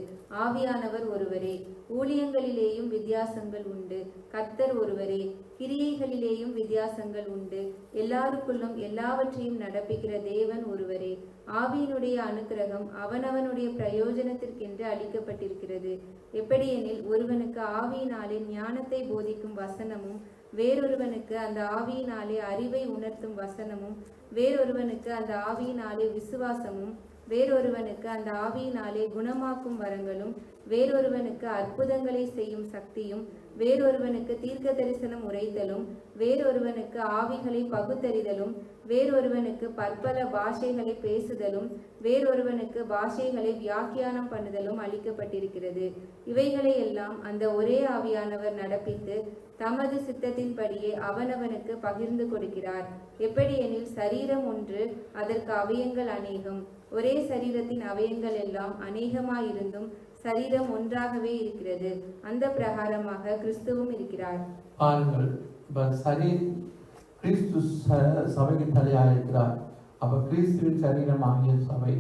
ஆவியானவர் ஒருவரே. ஊழியங்களிலேயும் வித்தியாசங்கள் உண்டு, கர்த்தர் ஒருவரே. கிரியைகளிலேயும் வித்தியாசங்கள் உண்டு, எல்லாருக்குள்ளும் எல்லாவற்றையும் நடப்பிக்கிற தேவன் ஒருவரே. ஆவியினுடைய அனுக்கிரகம் அவனவனுடைய பிரயோஜனத்திற்கென்று அளிக்கப்பட்டிருக்கிறது. எப்படியெனில், ஒருவனுக்கு ஆவியினாலே ஞானத்தை போதிக்கும் வசனமும், வேறொருவனுக்கு அந்த ஆவியினாலே அறிவை உணர்த்தும் வசனமும், வேறொருவனுக்கு அந்த ஆவியினாலே விசுவாசமும், வேறொருவனுக்கு அந்த ஆவியினாலே குணமாக்கும் வரங்களும், வேறொருவனுக்கு அற்புதங்களை செய்யும் சக்தியும், வேறொருவனுக்கு தீர்க்க தரிசனம் உரைத்தலும், வேறொருவனுக்கு ஆவிகளை பகுத்தறிதலும், வேறொருவனுக்கு பற்பல பாஷைகளை பேசுதலும், வேறொருவனுக்கு பாஷைகளை வியாக்கியானம் பண்ணுதலும் அளிக்கப்பட்டிருக்கிறது. இவைகளை எல்லாம் அந்த ஒரே ஆவியானவர் நடப்பித்து தமது சித்தத்தின்படியே அவனவனுக்கு பகிர்ந்து கொடுக்கிறார். எப்படியெனில், சரீரம் ஒன்று, அதற்கு அவயங்கள் அநேகம். ஒரே சரீரத்தின் அவயங்கள் எல்லாம் அநேகமாயிருந்தும் சரீரம் ஒன்றாகவே இருக்கிறது. அந்த பிரகாரமாக கிறிஸ்துவும் இருக்கிறார். பாருங்கள், கிறிஸ்து சபைக்கு தலையாக இருக்கிறார். அப்ப கிறிஸ்துவின் சரீரமாகிய சபை,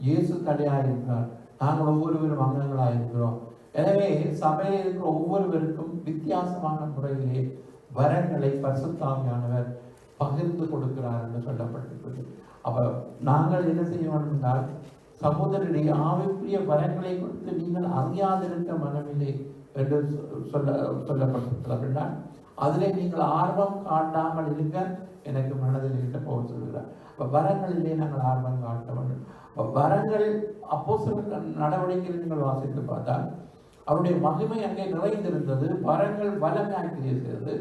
இயேசு தலையாக இருக்கிறார். நாங்கள் ஒவ்வொருவரும் அங்கங்களாக இருக்கிறோம். எனவே சபையில் இருக்கிற ஒவ்வொருவருக்கும் வித்தியாசமான முறையிலே வரங்களை பரிசுத்த ஆவியானவர் பகிர்ந்து கொடுக்கிறார் என்று சொல்லப்பட்டிருக்கிறது. அப்ப நாங்கள் என்ன செய்ய வேண்டும் என்றால், சகோதரருடைய ஆவிக்குரிய வரங்களை கொடுத்து நீங்கள் அறியாதிருக்க மனமில்லை என்று சொல்லப்பட்டிருக்கிறார். அதிலே நீங்கள் ஆர்வம் காட்டாமல் இருக்க எனக்கு மனதில் இருக்க போக சொல்கிறார். வரங்களிலே நாங்கள் ஆர்வம் காட்ட வேண்டும். வரங்கள் அப்போஸ்தலர் நடவடிக்கையில் நீங்கள் வாசித்து பார்த்தால் அவருடைய மகிமை அங்கே நிறைந்திருந்தது. வரங்கள் வல்லமையாக்கி இருக்கிறது.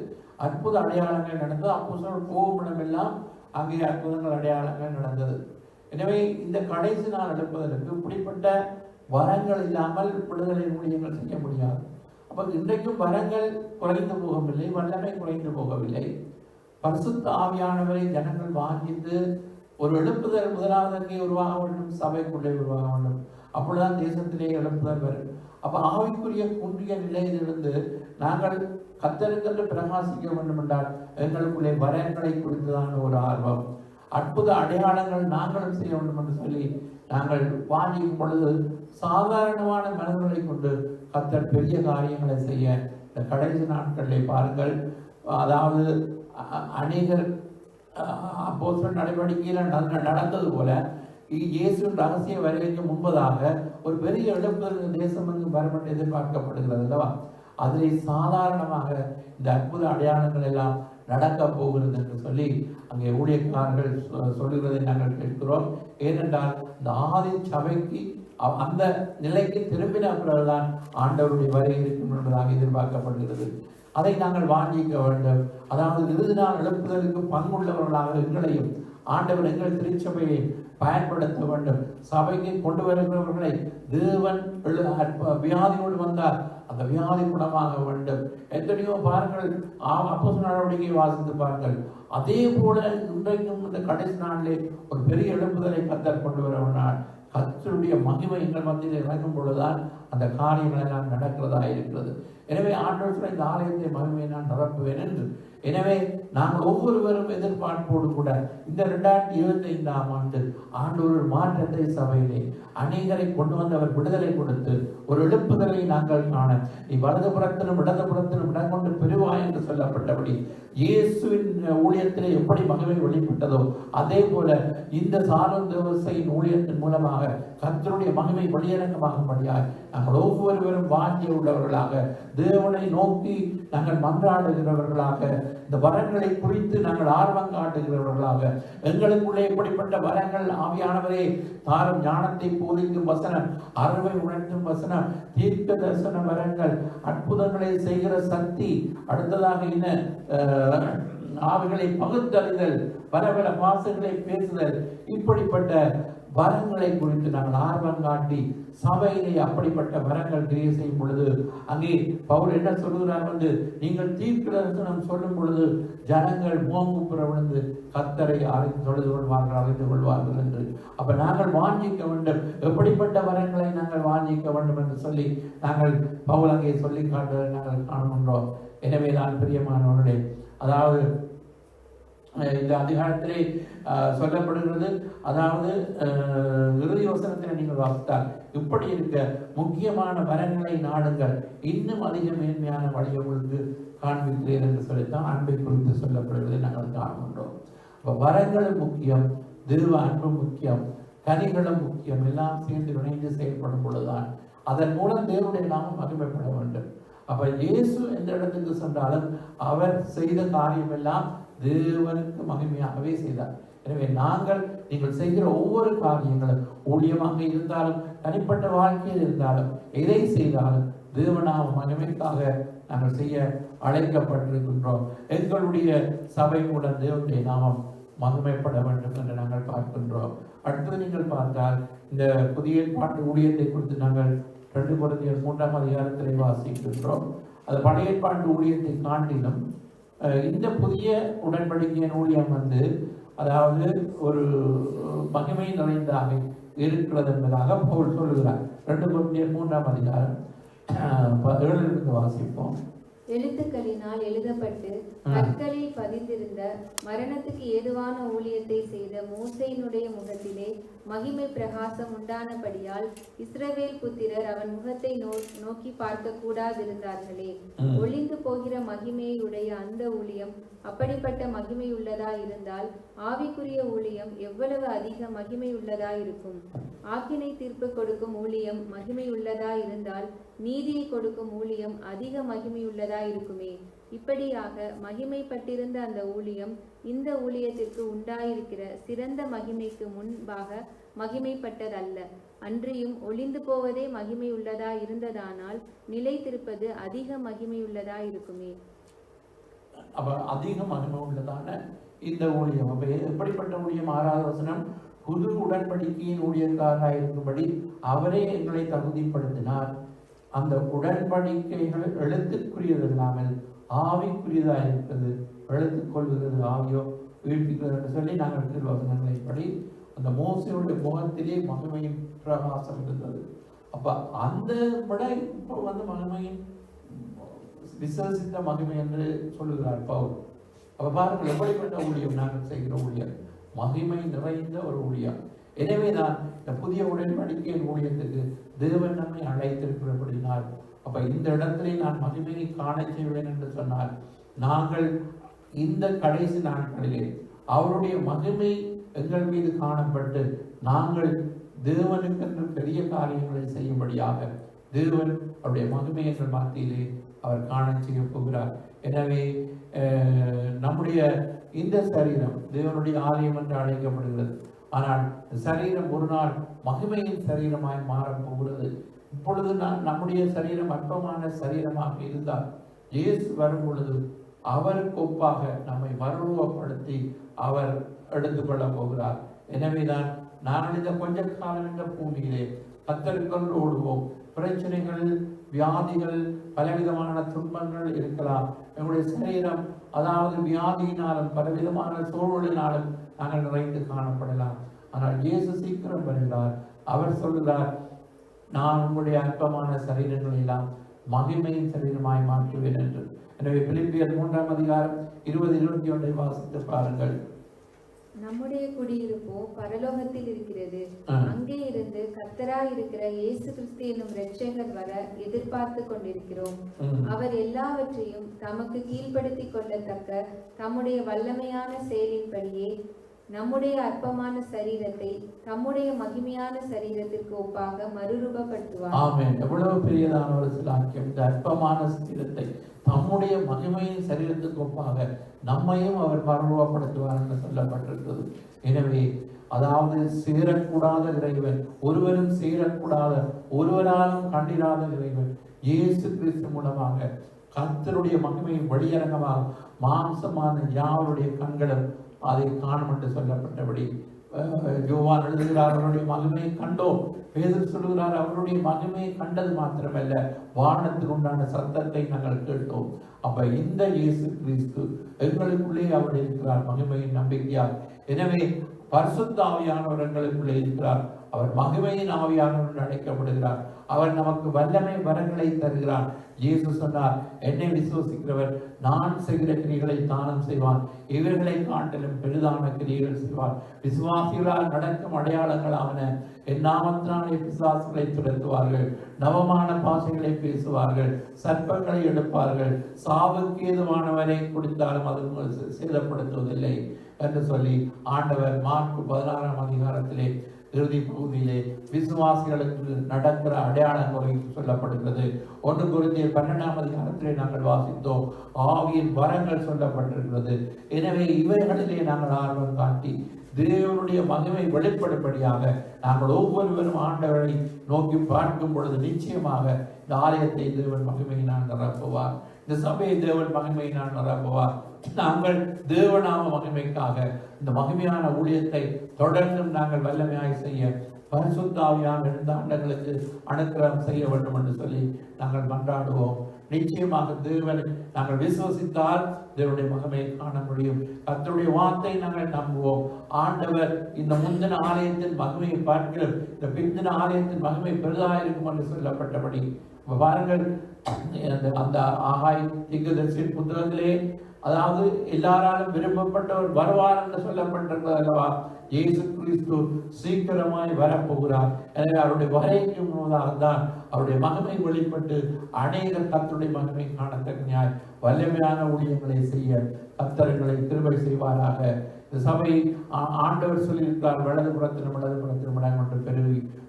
அற்புத அடையாளங்கள் நடந்தது. அப்போஸ்தலர் போகும் இடமெல்லாம் அங்கே அற்புதங்கள் அடையாளங்கள் நடந்தது. எனவே இந்த கடைசி நாள் எடுப்பதற்கு இப்படிப்பட்ட வரங்கள் இல்லாமல் விடுதலை ஊழியங்கள் செய்ய முடியாது. அப்ப இன்றைக்கும் வரங்கள் குறைந்து போகவில்லை, வல்லமை குறைந்து போகவில்லை. பரிசுத்த ஆவியானவரை ஜனங்கள் வாங்கிட்டு ஒரு எழுப்புதல் முதலாவது அங்கே உருவாக வேண்டும், சபைக்குள்ளே உருவாக வேண்டும். அப்பொழுதுதான் தேசத்திலே எழுப்புதல் வரும். அப்ப ஆவிக்குரிய குன்றிய நிலையிலிருந்து நாங்கள் கர்த்தருக்கென்று பிரகாசிக்க வேண்டும் என்றால் எங்களுக்குள்ளே வரங்களை குறித்துதான் ஒரு ஆர்வம். அற்புத அடையாளங்கள் நாங்களும் செய்ய வேண்டும் என்று சொல்லி நாங்கள் வாங்கிக்கும் பொழுது சாதாரணமான மனிதர்களை கொண்டு கர்த்தர் பெரிய காரியங்களை செய்ய இந்த கடைசி நாட்களிலே பாருங்கள். அதாவது அநேகர் அப்போஸ்தலர் நடவடிக்கையில் நடந்தது போல இயேசுவின் ரகசிய வருகைக்கு முன்பதாக ஒரு பெரிய எழுப்புதல் தேசம் எங்கும் வரப்பட்டு எதிர்பார்க்கப்படுகிறது அல்லவா? அதிலே சாதாரணமாக இந்த அற்புத அடையாளங்கள் எல்லாம் நடக்க போகிறது என்று சொல்லி அங்கே ஊழியக்காரர்கள் சொல்லுகிறதை நாங்கள் கேட்கிறோம். ஏனென்றால் இந்த ஆதி சபைக்கு அந்த நிலைக்கு திரும்பின பிறகுதான் ஆண்டவருடைய வருகை இருக்கும் என்பதாக எதிர்பார்க்கப்படுகிறது. அதை நாங்கள் வாங்கிக்க வேண்டும். அதாவது இறுதி நாள் எழுப்புதலுக்கு பங்குள்ளவர்களாக எங்களையும் ஆண்டவர் எங்கள் திருச்சபையை பயன்படுத்த வேண்டும். சபைக்கு கொண்டு வருகிறவர்களை தேவன் வியாதியோடு வந்தார், அந்த வியாதி குணமாக வேண்டும். எத்தனையோ பாருங்கள், அப்போஸ்தலர் நடவடிக்கையை வாசித்து பாருங்கள். அதே போல இன்றைக்கும் இந்த கடைசி நாளிலே ஒரு பெரிய எழுப்புதலை கர்த்தர் கொண்டு வருவனால் கர்த்தருடைய மகிமை எங்கள் மத்தியில் இறங்கும் பொழுதுதான் அந்த காரியங்கள் எல்லாம் நடக்கிறதா இருக்கிறது. எனவே ஆண்டவர் இந்த ஆலயத்தை மகிமையை நான் நிரப்புவேன் என்று. எனவே நாங்கள் ஒவ்வொருவரும் எதிர்பார்ப்போடு கூட இந்த 2025ஆம் ஆண்டு ஆண்டவர் மாற்றத்தை சபையிலே அநேகரை கொண்டு வந்து அவர் விடுதலை கொடுத்து ஒரு எழுப்புதலை நாங்கள் காண நீ வலதுபுறத்திலும் இடதுபுறத்திலும் இடம் கொண்டு பெறுவாய் என்று சொல்லப்பட்டபடி இயேசுவின் ஊழியத்திலே எப்படி மகிமை வெளிப்பட்டதோ அதே போல இந்த சாலோன் தேவசையின் ஊழியத்தின் மூலமாக கர்த்தருடைய மகிமை வெளியரங்கமாகும்படியாய் நாங்கள் ஒவ்வொருவரும் வாஞ்சி உள்ளவர்களாக தேவனை நோக்கி நாங்கள் மன்றாடுகிறவர்களாக இந்த வரங்களை குறித்து நாங்கள் ஆர்வம் காட்டுகிறவர்களாக எங்களுக்குள்ளே இப்படிப்பட்ட வரங்கள் ஆவியானவரே தாரும் ஞானத்தை போதிக்கும் வசனம், அறிவை உணர்த்தும் வசனம், தீர்க்க தரிசன வரங்கள், அற்புதங்களை செய்கிற சக்தி, அடுத்ததாக என்ன ஆவிகளை பகுத்தறிதல், பல பாசங்களை பேசுதல், இப்படிப்பட்ட வரங்களை குறித்து நாங்கள் ஆர்வம் காட்டி சபையிலே அப்படிப்பட்ட வரங்கள் கிரியை செய்யும் பொழுது அங்கே பவுல் என்ன சொல்லுகிறார் வந்து நீங்கள் தீர்க்க தரிசனம் சொல்லும் பொழுது ஜனங்கள் முகங்குப்புற விழுந்து கர்த்தரை தொழுது கொள்வார்கள், அறிந்து கொள்வார்கள் என்று. அப்ப நாங்கள் வாஞ்சிக்க வேண்டும், எப்படிப்பட்ட வரங்களை நாங்கள் வாஞ்சிக்க வேண்டும் என்று சொல்லி நாங்கள் பவுல் அங்கே சொல்லி காட்டுவதை நாங்கள் காணுகின்றோம். எனவே நான் பிரியமானவர்களே, அதாவது இந்த அதிகாரத்திலே சொல்லப்படுகிறது, அதாவது இறுதி வசனத்திலே நீங்கள் வாசித்தால் இப்படி இருக்க முக்கியமான வரங்களை நாடுங்கள், இன்னும் அதிக மேன்மையான வழியை உங்களுக்கு காண்பிக்கிறேன் என்று சொல்லித்தான் அன்பை குறித்து சொல்லப்படுவதை நாங்கள் காண்கின்றோம். இப்போ வரங்களும் முக்கியம், தேவ அன்பும் முக்கியம், கனிகளும் முக்கியம், எல்லாம் சேர்ந்து இணைந்து செயல்படும் பொழுதுதான் அதன் மூலம் தேவனுடைய நாமம் மகிமைப்பட வேண்டும். அப்ப இயேசு எந்த இடத்துக்கு சென்றாலும் அவர் செய்த காரியம் எல்லாம் தேவனுக்கு மகிமையாகவே செய்தார். எனவே நீங்கள் செய்கிற ஒவ்வொரு காரியங்களும் ஊழியமாக இருந்தாலும் தனிப்பட்ட வாழ்க்கையில் இருந்தாலும் எதை செய்தாலும் தேவனாம மகிமைக்காக நாங்கள் செய்ய அழைக்கப்பட்டிருக்கின்றோம். எங்களுடைய சபை கூட தேவனுடைய நாமம் மகிமைப்பட வேண்டும் என்று நாங்கள் பார்க்கின்றோம். அடுத்தது நீங்கள் பார்த்தால் இந்த புதிய ஏற்பாட்டு ஊழியத்தை குறித்து நாங்கள் 2 கொரிந்தியர் 3ஆம் அதிகாரத்திலே வாசிக்கின்றோம். அது பழைய ஏற்பாட்டு ஊழியத்தை காட்டிலும் இந்த புதிய உடன்படிக்கையின் ஊழியம் வந்து அதாவது ஒரு மகிமை நிறைந்தாக இருக்கிறது என்பதாக பவுல் சொல்லுகிறார். 2 கொரிந்தியர் 3ஆம் அதிகாரம் 7 வாசிப்போம். எழுத்துக்களினால் எழுதப்பட்டு கற்களில் பதிந்திருந்த மரணத்துக்கு ஏதுவான ஊழியத்தை செய்த மோசேயினுடைய முகத்திலே மகிமை பிரகாசம் உண்டானபடியால் இஸ்ரவேல் புத்திரர் அவன் முகத்தை நோக்கி பார்க்க கூடாதிருந்தார்களே. ஒளிந்து போகிற மகிமையுடைய அந்த ஊழியம் அப்படிப்பட்ட மகிமையுள்ளதா இருந்தால் ஆவிக்குரிய ஊழியம் எவ்வளவு அதிக மகிமையுள்ளதா இருக்கும். ஆக்கினை தீர்ப்பு கொடுக்கும் ஊழியம் மகிமையுள்ளதா இருந்தால் நீதியை கொடுக்கும் ஊழியம் அதிக மகிமையுள்ளதா இருக்குமே. இப்படியாக மகிமைப்பட்டிருந்த அந்த ஊழியம் இந்த ஊழியத்திற்கு உண்டாயிருக்கிற சிறந்த மகிமைக்கு முன்பாக மகிமைப்பட்டதல்ல. அன்றியும் ஒளிந்து போவதே மகிமையுள்ளதா இருந்ததானால் நிலைத்திருப்பது அதிக மகிமையுள்ளதா இருக்குமே. அப்ப அதிக மகிமை உள்ளதான இந்த ஊழியம் அப்ப எப்படிப்பட்ட ஊழியம்? 6வது வசனம், புது உடன்படிக்கையின் ஊழியக்காரராக இருக்கும்படி அவரே எங்களை தகுதிப்படுத்தினார். அந்த உடன்படிக்கைகள் எழுத்துக்குரியது இல்லாமல் ஆவிக்குரியதாக இருக்கிறது. எழுத்துக் கொள்கிறது ஆவியோ வீழ்த்துகிறது என்று சொல்லி நாங்கள் திருவசனங்களை படி அந்த மோசையுடைய முகத்திலே மகிமையின் பிரகாசம் இருந்தது. அப்ப அந்த விட இப்போ வந்து மகிமையின் விசேஷித்த மகிமை என்று சொல்லுகிறார் பவுல். அப்ப பாருங்கள் எப்படிப்பட்ட ஊழியம் நாங்கள் செய்கிற ஊழியம், மகிமை நிறைந்த ஒரு ஊழியம். எனவே தான் இந்த புதிய உடன்படிக்கையின் ஊழியத்துக்கு தேவன் நம்மை அழைத்திருக்கிறபடினால் அப்ப இந்த இடத்திலே நான் மகிமையை காண செய்வேன் என்று சொன்னால் நாங்கள் இந்த கடைசி நாட்களிலே அவருடைய மகிமை எங்கள் மீது காணப்பட்டு நாங்கள் தேவனுக்கென்று பெரிய காரியங்களை செய்யும்படியாக தேவன் அவருடைய மகிமை எங்கள் மத்தியிலே அவர் காண செய்ய போகிறார். எனவே நம்முடைய இந்த சரீரம் தேவனுடைய ஆலயம் என்று அழைக்கப்படுகிறது. ஆனால் சரீரம் ஒரு நாள் மகிமையின் சரீரமாய் மாறப் போகிறது. இப்பொழுது நம்முடைய சரீரம் அற்பமான சரீரமாக இருந்தால் இயேசு வரும் பொழுது அவருக்கு ஒப்பாக நம்மை மறுரூபப்படுத்தி அவர் எடுத்துக்கொள்ள போகிறார். எனவேதான் நாங்கள் இந்த கொஞ்ச காலம் என்ற பூமியிலே கத்தருக்கொண்டு ஓடுவோம். பிரச்சனைகள், வியாதிகள், பலவிதமான துன்பங்கள் இருக்கலாம். எங்களுடைய சரீரம் அதாவது வியாதியினாலும் பலவிதமான சூழலினாலும் நாங்கள் நிறைந்து காணப்படலாம். ஆனால் இயேசு சீக்கிரம் வருகிறார். அவர் சொல்கிறார், நான் உங்களுடைய அற்பமான சரீரங்கள் எல்லாம் மகிமையின் சரீரமாய் மாற்றுவேன் என்று. எனவே பிலிப்பியர் 3ஆம் அதிகாரம் 20-21 வாசித்து பாருங்கள். நம்முடைய குடியிருப்போ பரலோகத்தில் இருக்கிறது. அங்கே இருந்து கர்த்தராய் இருக்கிற இயேசு கிறிஸ்து என்னும் இரட்சகர் வர எதிர்பார்த்து கொண்டிருக்கிறோம். அவர் எல்லாவற்றையும் தமக்கு கீழ்ப்படுத்தி கொள்ளத்தக்க தம்முடைய வல்லமையான செயலின்படியே நம்முடைய அற்பமான சரீரத்தை தம்முடைய மகிமையான சரீரத்திற்கு ஒப்பாக மறுரூபப்படுத்துவார். ஆமென். எவ்வளவு பெரியதான ஒரு சிலாக்கியம்! இந்த அற்பமான சரீரத்தை தம்முடைய மகிமையின் சரீரத்துக்கு ஒப்பாக நம்மையும் அவர் மறுரூபப்படுத்துவார் என்று சொல்லப்பட்டிருக்கிறது. எனவே அதாவது சேரக்கூடாத இறைவன், ஒருவரும் சேரக்கூடாத, ஒருவராலும் கண்டிராத இறைவன் இயேசு கிறிஸ்து மூலமாக கர்த்தருடைய மகிமையை வெளியரங்கமாக மாம்சமான யாருடைய கண்களும் அதை காணும் என்று சொல்லப்பட்டபடி யோவான் எழுதுகிறார், அவருடைய மகிமையை கண்டோம். பேதுரு சொல்லுகிறார், அவருடைய மகிமையை கண்டது மாத்திரமல்ல, வானத்தில் உண்டான சத்தத்தை நாங்கள் கேட்டோம். அப்ப இந்த இயேசு கிறிஸ்து எங்களுக்குள்ளே அவர் இருக்கிறார், மகிமையின் நம்பிக்கையால். எனவே பரிசுத்த ஆவியானவர் எங்களுக்குள்ளே இருக்கிறார். அவர் மகிமையின் ஆவியானவர் என்று அழைக்கப்படுகிறார். அவர் நமக்கு வல்லமை வரங்களை தருகிறார். இயேசு சொன்னார், என்னை விசுவசிக்கிறவர் நான் செய்கிற கிரிகளை தானும் செய்வான், இவர்களை காட்டிலும் பெரிதான கிரியைகள் செய்வார். விசுவாசிகளால் நடக்கும் அடையாளங்கள் ஆவன. என் நாமத்தினாலே பிசாசுகளை துரத்துவார்கள், நவமான பாஷைகளை பேசுவார்கள், சர்ப்பங்களை எடுப்பார்கள், சாவுக்கு ஏதுவானவரை குடித்தாலும் அது சேதப்படுத்துவதில்லை என்று சொல்லி ஆண்டவர் மார்க்கு 16ஆம் அதிகாரத்திலே இறுதி பகுதியிலே விசுவாசிகளுக்கு நடக்கிற அடையாளங்களை சொல்லப்படுகிறது. 1 கொரிந்தியர் 12ஆம் அதிகாரத்திலே நாங்கள் வாசித்தோம், ஆவியின் வரங்கள் சொல்லப்பட்டிருக்கிறது. எனவே இவைகளிலே நாங்கள் ஆர்வம் காட்டி தேவனுடைய மகிமை வெளிப்படும்படியாக நாங்கள் ஒவ்வொருவரும் ஆண்டவரை நோக்கி பார்க்கும் பொழுது நிச்சயமாக இந்த ஆலயத்தை தேவன் மகிமையினால் நிரப்புவார், இந்த சபையை தேவன் மகிமையினால் நிரப்புவார். நாங்கள் தேவநாம மகிமைக்காக இந்த மகிமையான ஊழியத்தை தொடர்ந்தும் நாங்கள் வல்லமையாய் செய்ய பரிசுத்த ஆவியானவர் இந்த ஆண்டங்களுக்கு அனுக்கிரகம் செய்ய வேண்டும் என்று சொல்லி நாங்கள் மன்றாடுவோம். நிச்சயமாக தேவனை நாங்கள் விசுவசித்தால் தேவனுடைய மகிமையை காண முடியும். கர்த்தருடைய வார்த்தை நாங்கள் நம்புவோம். ஆண்டவர் இந்த முந்தின ஆலயத்தின் மகிமையை பார்க்கிறோம், இந்த பிந்தின ஆலயத்தின் மகிமை பெரிதாக இருக்கும் என்று சொல்லப்பட்டபடி பாருங்கள். அந்த ஆகாய் தீர்க்கதரிசியின் புத்தகத்திலே அதாவது எல்லாராலும் விரும்பப்பட்டவர் வருவார் என்று சொல்லப்பட்டிருக்கிறது அல்லவா? இயேசு கிறிஸ்து சீக்கிரமாய் வரப்போகிறார். எனவே அவருடைய வரைக்கு முன்னதாகத்தான் அவருடைய மகிமை வெளிப்பட்டு அநேகர் கர்த்தருடைய மகிமை காணத்தக்க வல்லமையான ஊழியங்களை செய்ய கர்த்தர்களை கிருபை செய்வாராக. இந்த சபை ஆண்டவர் சொல்லியிருக்கிறார், வலதுபுறத்திலும் இடம் என்று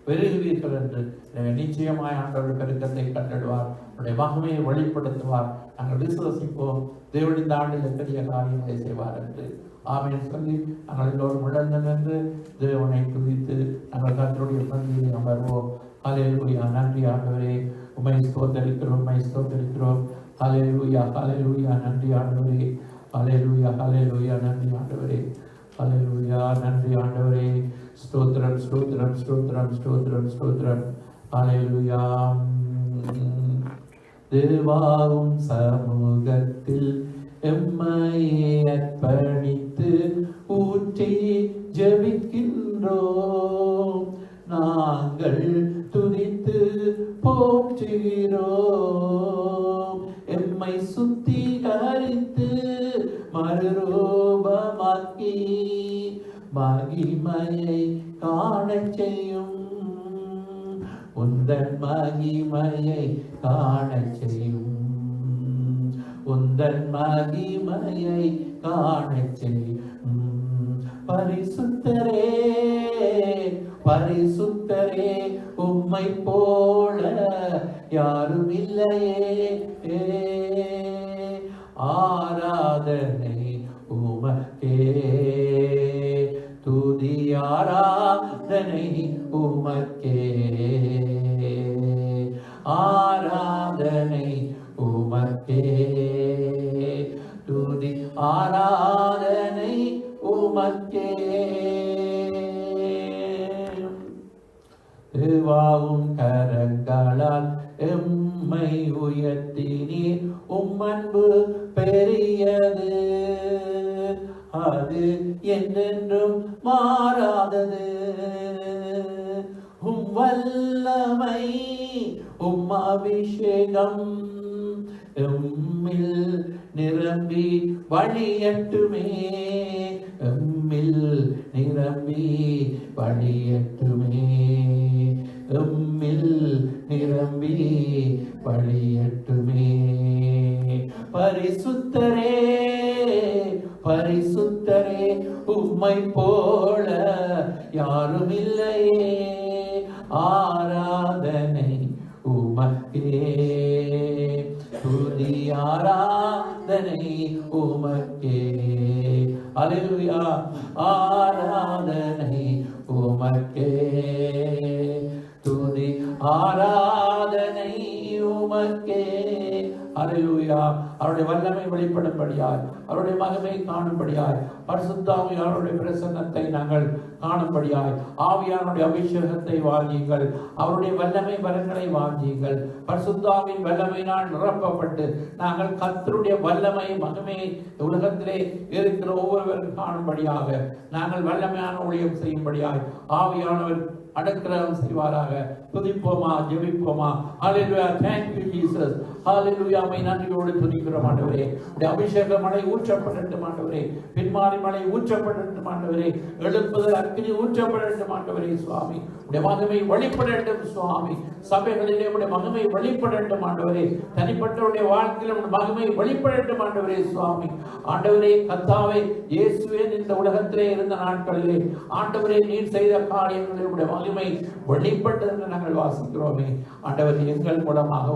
பெருகுவீர்கள் என்று. எனவே நிச்சயமாய் ஆண்டவர் பெருக்கத்தை கண்டிடுவார், அவருடைய மகிமையை வெளிப்படுத்துவார். நாங்கள் விசுவசிப்போம், தேவன் இந்த ஆண்டில் பெரிய காரியங்களை செய்வார் என்று. ஆமென் சொல்லி நாங்கள் எல்லோரும் இழந்து நின்று தேவனை துதித்து நாங்கள் கர்த்தருடைய பந்தியிலே அமர்வோம். ஹல்லேலூயா. நன்றி ஆண்டவரே, உம்மை ஸ்தோத்திரிக்கிறோம், உம்மை ஸ்தோத்திரிக்கிறோம். ஹல்லேலூயா, ஹல்லேலூயா. நன்றி ஆண்டவரே, ஹல்லேலூயா, ஹல்லேலூயா. நன்றி ஆண்டவரே, ஹல்லேலூயா. நன்றி ஆண்டவரே. ஸ்தோத்திரம், ஸ்தோத்திரம், ஸ்தோத்திரம், ஸ்தோத்திரம், ஸ்தோத்திரம். ஹல்லேலூயா. தேவாவும் சமூகத்தில் எம்மையை அர்ப்பணித்து ஊற்றி ஜெபிக்கின்றோம். நாங்கள் துதித்து போற்றுகிறோம். எம்மை சுத்திகரித்து மறுரூபமாக்கி மகிமையை காணச் செய்யும். உந்தன் மகிமையை காணச் செய்யும். உந்தன் மகிமையை காணச் செய்யும். பரிசுத்தரே, பரிசுத்தரே, உம்மை போல யாரும் இல்லையே. ஆராதனை உமக்கே, துதி ஆராதனை உமக்கே. ஆராதனை உமக்கே, துதி ஆராதனை உமக்கே. தேவாவும் கரங்களால் எம்மை உயர்த்தினீர். உம்மன்பு பெரியது, அது என்றென்றும் மாறாதது. உம் வல்லமை அபிஷேகம் எம்மில் நிரம்பி வழியட்டுமே, எம்மில் நிரம்பி வழியட்டுமே, எம்மில் நிரம்பி வழியட்டுமே. பரிசுத்தரே பரிசுத்தரே உம்மை போல யாரும் இல்லையே, ஆராதனை உமக்கே, துதி ஆராதனை உமக்கே. அல்லேலூயா. ஆராதனை உமக்கே, துதி ஆராதனை உமக்கே. அல்லேலூயா. அவருடைய வல்லமை வெளிப்படும்படியாய், அவருடைய மகிமை காணும்படியாய், பரிசுத்த ஆவியானவருடைய பிரசன்னத்தை நாங்கள் காணும்படியாய், ஆவியானுடைய அபிஷேகத்தை வாங்கியுங்கள், அவருடைய வல்லமை வரங்களை வாங்கியுங்கள். பரிசுத்த ஆவியின் வல்லமையினால் நிரப்பப்பட்டு நாங்கள் கர்த்தருடைய வல்லமை மகிமை உலகத்திலே இருக்கிற ஒவ்வொருவரும் காணும்படியாக நாங்கள் வல்லமையான ஊழியம் செய்யும்படியாய் ஆவியானவர் அடக்கிரகம் செய்வாராக. துதிப்போமா, ஜெபிப்போமா. ஹல்லேலூயா. Thank you Jesus. Hallelujah. My நன்றியோடு துதிக்கிறோம் ஆண்டவரே. உடைய அபிஷேக மழை ஊற்றப்படட்டும் ஆண்டவரே, பின்மாறி மழை ஊற்றப்படட்டும் ஆண்டவரே, எழுப்புதல் அக்கினி ஊற்றப்படட்டும் ஆண்டவரே. சுவாமி உடைய மகிமை வெளிப்படட்டும் சுவாமி, சபைகளிலே உடைய மகிமை வெளிப்படட்டும் ஆண்டவரே, தனிப்பட்டவருடைய வாழ்க்கையில் உடைய மகிமை வெளிப்படட்டும் ஆண்டவரே. சுவாமி ஆண்டவரே, கர்த்தாவே இயேசுவே, இந்த உலகத்திலே இருந்த நாட்களிலே ஆண்டவரே நீர் செய்த காரியங்களில் உடைய மகிமை வெளிப்பட்டது என்று நாங்கள் வாசிக்கிறோமே. ஆண்டவரே, எங்கள் மூலமாக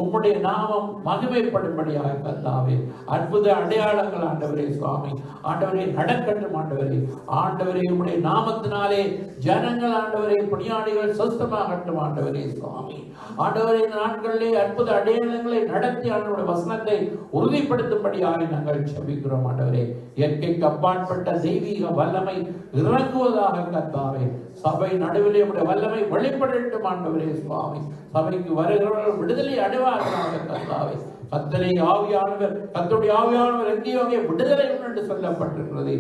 உம்முடைய நாமம் மகிமைப்படும்படியாக கர்த்தாவே அற்புத அடையாளங்கள் ஆண்டவரே சுவாமி ஆண்டவரே நடக்கட்டும் ஆண்டவரே. ஆண்டவரே உம்முடைய நாமத்தினாலே ஜனங்கள் ஆண்டவரே பணியாளிகள் சொஸ்தமாகட்டும் ஆண்டவரே சுவாமி. ஆண்டவரே, இந்த நாட்களிலே அற்புத அடையாளங்களை நடத்தி ஆண்டவருடைய வசனத்தை உறுதிப்படுத்தும்படியாக நாங்கள் ஜெபிக்கிறோம் ஆண்டவரே. இயற்கைக்கு அப்பாற்பட்ட தெய்வீக வல்லமை இறங்குவதாக கர்த்தாவே. சபை நடுவிலே உடைய வல்லமை வெளிப்படட்டும் ஆண்டவரே சுவாமி. சபைக்கு வருகிறவர்கள் விடுதலை அடைவார்களாக கர்த்தாவே. கர்த்தரை ஆவியானவர், கர்த்தருடைய ஆவியானவர் எங்கேயோ அங்கே விடுதலை என்று சொல்லப்பட்டிருக்கிறது.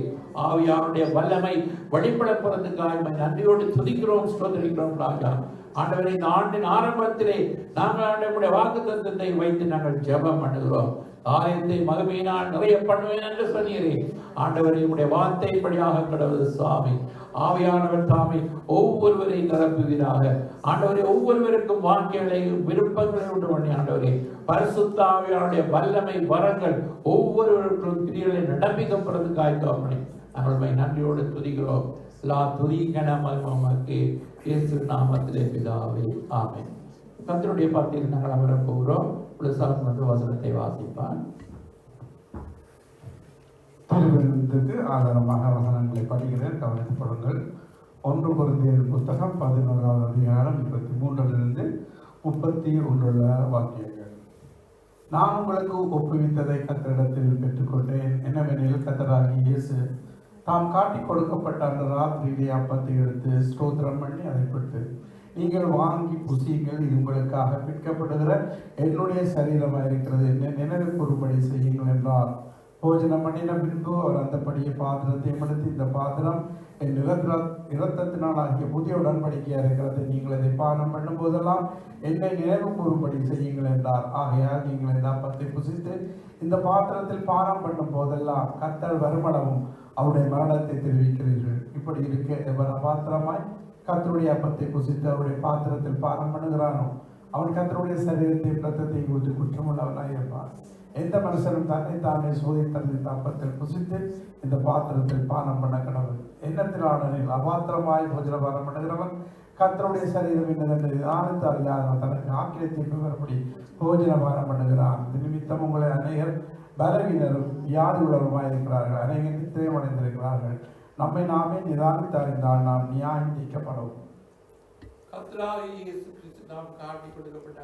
ஆவியானுடைய வல்லமை வெளிப்பட போறதுக்காக நன்றியோடு துதிக்கிறோம், ஸ்தோத்திரிக்கிறோம் ராஜா. ஆண்டவரே, இந்த ஆண்டின் ஆரம்பத்திலே நாங்கள் ஆண்டவருடைய வாக்குத்தத்தத்தை வைத்து நாங்கள் ஜெபம் பண்ணுகிறோம். ஆலயத்தை மகிமையினால் நிறைய பண்ணுவேன் என்று சொன்னீரே. ஆண்டவரே, உடைய வார்த்தைப்படியாக கடவுள் சுவாமி ஆவியானவர் தாமே ஒவ்வொருவரை நிரப்புவீராக. ஆண்டவரே, ஒவ்வொருவருக்கும் வாழ்க்கைகளையும் விருப்பங்களை உண்டு பண்ணி ஆண்டவரே, பரிசுத்த ஆவியானுடைய வல்லமை வரங்கள் ஒவ்வொருவருக்கும் கிரியைகளை நடப்பிக்கப்படுறதுக்காக தோமனே நாங்கள் நன்றியோடு துதிக்கிறோம். லா துதி கனமக்கு இயேசு நாமத்திலே பிதாவே, ஆமென். கர்த்தருடைய பாத்தியில் நாங்கள் அமரப் போகிறோம். வசனத்தை வாசிப்பான். திருவிழத்துக்கு ஆதாரமாக வசனங்களை படிக்கிறேன், கவனித்துக் கொள்ளுங்கள். 1 கொரிந்தியர் புத்தகம் 11வது அதிகாரம் 23 31 வாக்கியங்கள். நான் உங்களுக்கு ஒப்புவித்ததை கர்த்தரிடத்தில் பெற்றுக்கொண்டேன். என்னவெனில், கர்த்தராகிய இயேசு தாம் காட்டிக் கொடுக்கப்பட்ட அந்த ராத்திரியிலே அப்பத்தை எடுத்து ஸ்தோத்திரம் பண்ணி அதை பெற்று, நீங்கள் வாங்கி புசியுங்கள், இது உங்களுக்காக பிற்கப்படுகிற என்னுடைய சரீரமாக இருக்கிறது, என்ன நினைவு கூறும்படி செய்யுங்கள் என்றார். போஜனம் பண்ணின பின்பு அவர் அந்தபடியே பாத்திரத்தை எடுத்து, இந்த பாத்திரம் என் இரத்தத்தினால் ஆகிய புதிய உடன்படிக்கையாக இருக்கிறது, நீங்கள் இதை பானம் பண்ணும் போதெல்லாம் என்னை நினைவு கூறும்படி செய்யுங்கள் என்றார். ஆகையால் நீங்கள் இந்த அப்பத்தை புசித்து இந்த பாத்திரத்தில் பானம் பண்ணும் போதெல்லாம் கர்த்தர் வருமளவும் அவருடைய மரணத்தை தெரிவிக்கிறீர்கள். இப்படி இருக்க எவ்வளவு பாத்திரமாய் கர்த்தருடைய அப்பத்தை புசித்து அவருடைய பாத்திரத்தில் பானம் பண்ணுகிறானோ அவன் கர்த்தருடைய சரீரத்தை இரத்தத்தை ஊற்றி குற்றமுள்ளவனாய் இருப்பான். எந்த மனுஷனும் தன்னை தானே சோதித்தது இந்த அப்பத்தில் புசித்து இந்த பாத்திரத்தில் பானம் பண்ண கடவுள். எண்ணத்திலானில் அபாத்திரமாய் போஜன பானம் பண்ணுகிறவன் கர்த்தருடைய சரீரம் என்னதென்று நிதானித்து அறியாதவன் தனக்கு ஆக்கிரத்தை பெறும்படி போஜன பானம் பண்ணுகிறான். இது நிமித்தம் உங்களை அநேகர் பலவீனரும் வியாதி உள்ளவருமாய் இருக்கிறார்கள், அநேகர் நித்தியம் அடைந்திருக்கிறார்கள். நம்மை நாமே நிதானித்து அறிந்தால் நாம் நியாயம் தீர்க்கப்படும். நாம் காட்டி கொடுக்கப்பட்ட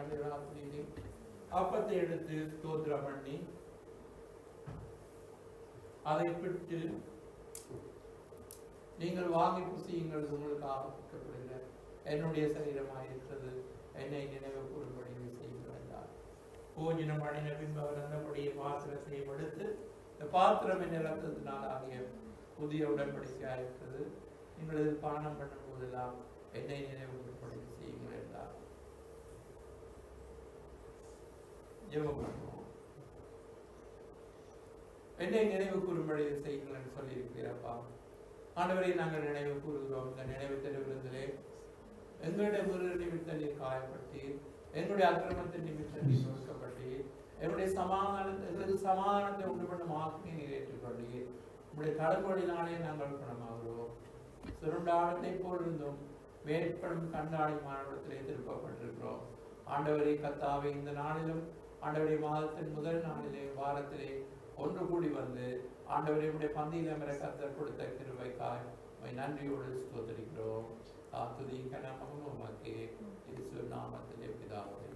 அப்பத்தை எடுத்து ஸ்தோத்திரம் பண்ணி அதை விட்டு, நீங்கள் வாங்கி புசியுங்கள், உங்களுக்கு ஆபத்துக்கப்படுகிற என்னுடைய சரீரமாக இருக்கிறது, என்னை நினைவு கூறும்படி செய்யுங்கள் என்றார். போஜனம் அணின பின்பு அவர் அந்தபடியே பாத்திரத்தை எடுத்து, இந்த பாத்திரம் என் இரத்தத்தினால் ஆகிய புதிய உடன்படிக்கையாக இருக்கிறது, நீங்கள் இது பானம் பண்ணும் போதெல்லாம் என்னை நினைவு கூறும்படி செய்யுங்கள். ஜெபம் பண்ணுவோம். என்னை நினைவு கூறும்படி செய்யுங்கள் சொல்லியிருக்கிறப்பா. ஆண்டவரை நாங்கள் நினைவு கூறுகிறோம். இந்த நினைவு திருவிருந்திலே எங்களுடைய ஒரு நிமித்த நீர் காயப்பட்டு, எங்களுடைய அக்கிரமத்தின் நிமித்த நீர் நொறுக்கப்பட்டு, எங்களுடைய சமாதானத்தை உண்டு பண்ணும் ஆக்கினை நீர் ஏற்றுக்கொண்டு உங்களுடைய தடுப்படினாலே நாங்கள் குணமாகிறோம். சுருண்டாடத்தை போலிருந்தும் வேட்படும் கண்டாடி மாநிலத்திலே திருப்பப்பட்டிருக்கிறோம். ஆண்டவரை கத்தாவை இந்த நாளிலும் ஆண்டவரை மாதத்தின் முதல் நாளிலே வாரத்திலே ஒன்று கூடி வந்து ஆண்டவரை உடைய பந்தியில் அமர கர்த்தர் கொடுத்த கிருபைக்காய் நன்றியோடு ஸ்தோத்திரிக்கிறோம். துதி கனமகம் உமக்கே இயேசு நாமத்திலே பிதாவே.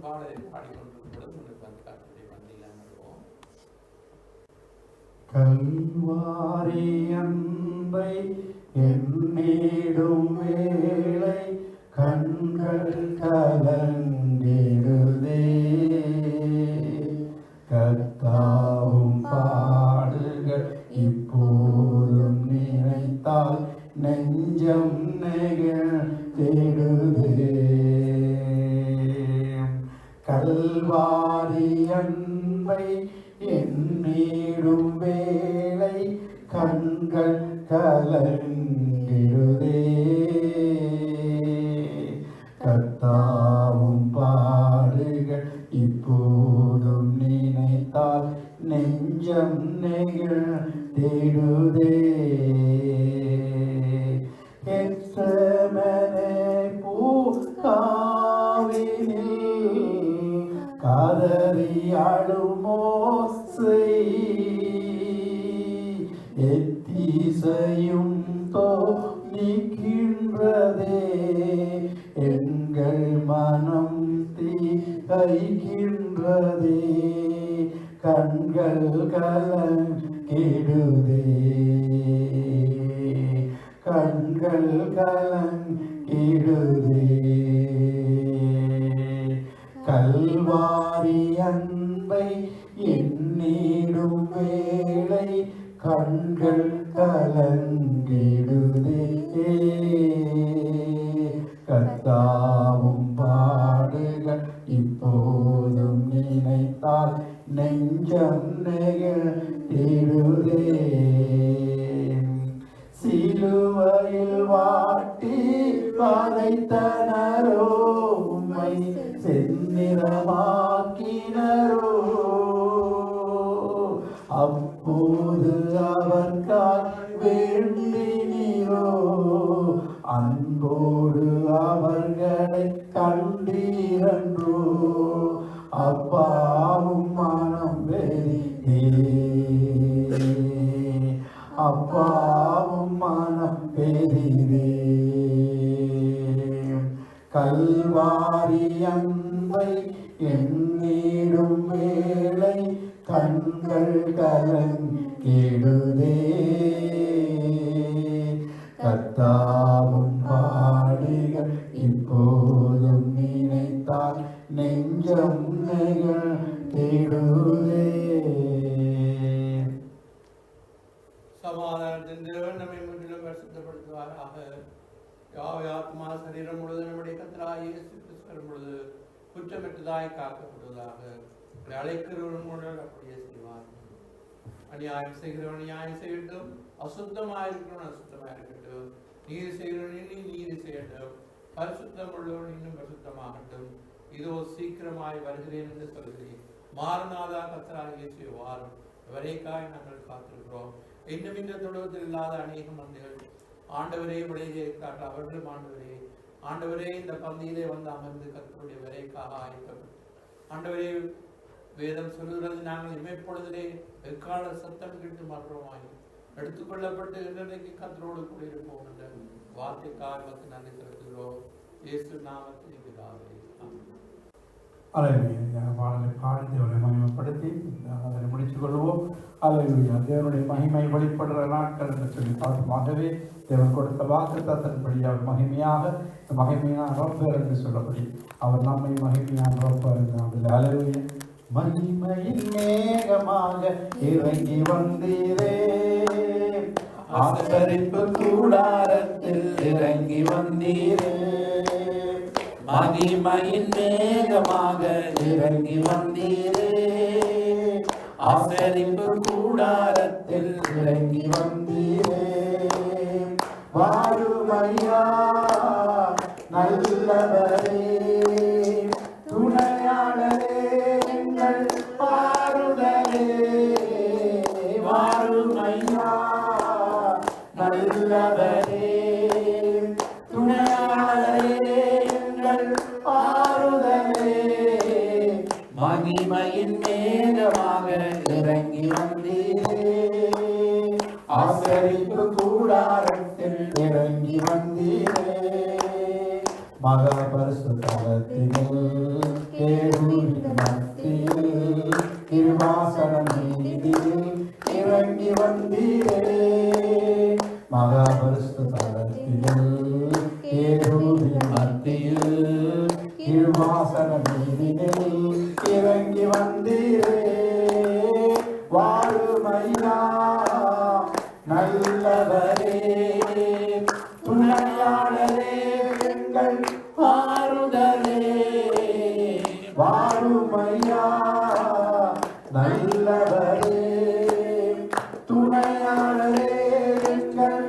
பாடலை பாடிக்கொண்டிருக்கும் பொழுது வந்து கர்த்தருடைய பந்தியில் அமர்வோம். கல்வாரி அன்பை எண்ணிடும் வேளை கண்கள் கலங்கிடுதே. கர்த்தாவும் பாடுகள் இப்போதும் நினைத்தால் நெஞ்சம் நெகிழ்ந்திடுதே. கல்வாரி அன்பை எண்ணிடும் வேளை கண்கள் கலங்கிடுதே. கர்த்தாவும் பாடுகள் இப்போதும் நினைத்தால் நெஞ்சம் நெகிழ்ந்திடுதே. எத்தமனே பூக்காவினில் காதறியாடும் மோசே எத்திசையும் தோணிக்கின்றதே. எங்கள் மனம் தீகைக்கின்றதே. கண்கள் கலங்கிடுதே. கண்கள் கலங்கிடுதே. கல்வாரி அன்பை எண்ணிடும் வேளை கண்கள் கலங்கிடுதே. கர்த்தாவும் பாடுகள் இப்போதும் நினைத்தால் நெஞ்சம் நெகிழ்ந்திடுதே. சிலுவையில் வாட்டி வதைத்தனரோ உம்மை செந்நிறமாக்கினரோ. அப்போது அவர்காய் வேண்டினீரோ. அன்போடு அவர்களை கண்டீரன்றோ. அப்பாவும் மனம் வெறியே. அப்பாவும் மனம் பெரிதே. கல்வாரி அன்பை எண்ணிடும் வேளை கண்கள் கலங்கிடுதே. கர்த்தாவும் பாடுகள் இப்போதும் நினைத்தால் நெஞ்சம் நெகிழ்ந்திடுதே. சமாதானத்தின் தேவன் நம்மை முற்றிலும் பரிசுத்தப்படுத்துவாராக. யாவை ஆத்மா சரீரம் முழுது நம்முடைய கர்த்தராகிய இயேசு கிறிஸ்து வரும் பொழுது குற்றமற்றதாய் காக்கப்படுவதாக. அழைக்கிறவன் மூலம் அப்படியே செய்வார். அநியாயம் செய்கிறவன் நியாயம் செய்யட்டும், அசுத்தமாயிருக்கிறவன் அசுத்தமாயிருக்கட்டும், நீதி செய்கிறவன் நீதி செய்யட்டும், பரிசுத்தம் உள்ளவன் இன்னும் பரிசுத்தமாகட்டும். இதோ சீக்கிரமாய் வருகிறேன் என்று சொல்கிறேன். மாறனாதா கர்த்தராகிய இயேசு வாரும். வரைக்காய் நாங்கள் காத்திருக்கிறோம். இன்னும் இந்த தொழுவத்தில் இல்லாத அநேக மந்தைகள் ஆண்டவரே விளையிருக்கிறார்கள். அவர்களும் ஆண்டவரே ஆண்டவரே இந்த பந்தியிலே வந்து அமர்ந்து கர்த்தருடைய வரைக்காக ஆயத்தப்பட்டு ஆண்டவரே வேதம் சொல்லுகிறது நாங்கள் இமைப்பொழுதிலே எக்கால சத்தம் கேட்டு மற்றமாய் எடுத்துக்கொள்ளப்பட்டு இன்றைக்கு கர்த்தரோடு கூட இருப்போம் என்ற வார்த்தைக்காக நன்றி செலுத்துகிறோம். இயேசு நாமத்தில் பிதாவே. அல்லேலூயா. பாடலை பாடி தேவனை மகிமைப்படுத்தி அதனை முடித்துக் கொள்வோம். அல்லேலூயா. தேவனுடைய மகிமை வெளிப்படுற நாட்கள் என்று சொல்லி பார்த்துமாகவே தேவன் கொடுத்த வாக்கு தத்தன்படி அவர் மகிமையாக மகிமையான ரோப்பர் என்று சொல்லப்படி அவர் நம்மை மகிமையான ரோப்பர் என்று. அல்லேலூயா. மகிமையின் மேகமாக இறங்கி வந்தீரே, ஆசரிப்பு கூடாரத்தில் இறங்கி வந்தீரே. மகிமையின் மேகமாக இறங்கி வந்தீரே, ஆசரிப்பு கூடாரத்தில் இறங்கி வந்தீரே. வாருமையா நல்லவரே, துணையாளரே, எங்கள் ஆறுதலே. வாருமையா நல்லவரே, துணையாளரே, எங்கள் ஆறுதலே. மகிமையின் மேகமாக இறங்கி வந்தீரே, ஆசரிப்பு கூடாரத்தில் இறங்கி வந்தீரே. மகா பரிசுத்தலத்தினில் கேருவின் மத்தியில் கிருபாசனம் மீதில் இறங்கி வந்தீரே. மகா பரிசுத்தலத்தினில் கேருவின் மத்தியில் கிருபாசனம் மீதில் இறங்கி வந்தீரே. வாருமையா நல்லவரே, துணையாளரே, எங்கள் ஆறுதலே. வாருமையா நல்லவரே, துணையாளரே, எங்கள்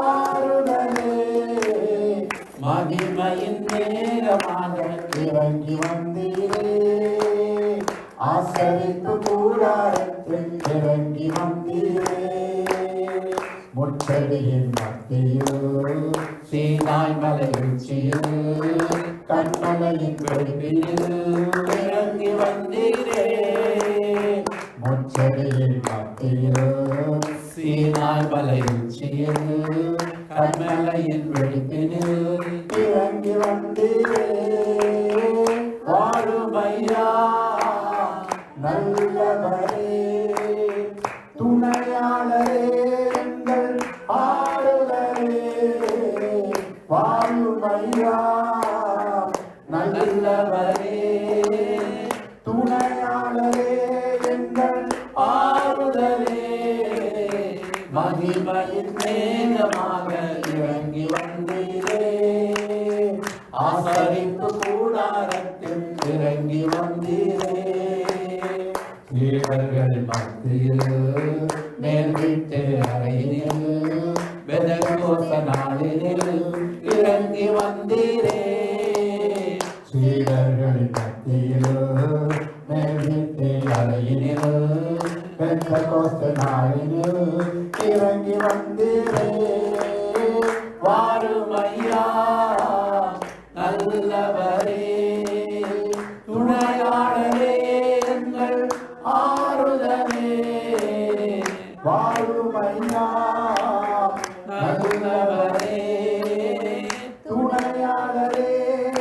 ஆறுதலே. மகிமையின் மேகமாக இறங்கி வந்தீரே, ஆசரிப்பு கூடாரத்தில் இறங்கி வந்தீரே. முச்சடியின் மத்தியில் சீனாய் மலை உச்சியில் கண்மலையின் வெடிப்பில் இறங்கி வந்தீரே, முச்சடியின் மத்தியில் சீனாய் மலை உச்சியில் கண்மலையின் வெடிப்பினில் இறங்கி வந்தீரே. வாருமையா நல்லவரே, துணையாளரே, எங்கள் ஆறுதலே. வாருமையா நல்லவரே, துணையாளரே, எங்கள் ஆறுதலே. மகிமையின் மேகமாக இறங்கி வந்தீரே, ஆசரிப்பு கூடாரத்தில் இறங்கி வந்தீரே. வீரர்கள் மத்தியில் மேல் வீட்டு அறையினில் வெதகோச நாளினில் இறங்கி வந்தீரே, சீடர்களின் மத்தியில் மேல்வீட்டில் அறையினில் பெந்தெகோஸ்து நாளினில் இறங்கி வந்தீரே. வாருமையா நல்லவரே, துணையாளரே, எங்கள் ஆறுதலே. வாருமையா நல்லவரே, துணையாளரே,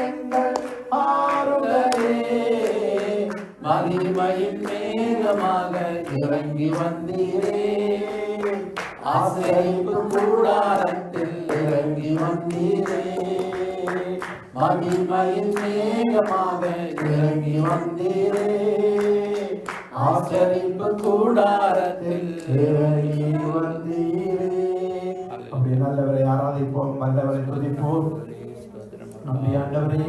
எங்கள் ஆறுதலே. மகிமையின் மேகமாக இறங்கி வந்தீரே, ஆசரிப்பு கூடாரத்தில் இறங்கி வந்தீரே. மகிமையின் மேகமாக இறங்கி வந்தீரே, ஆசரிப்பு கூடாரத்தில் இறங்கி வந்தீரே. அப்படி நல்லவரை ஆராதிப்போம், நல்லவரை துதிப்போம். நம்பி ஆண்டவரே,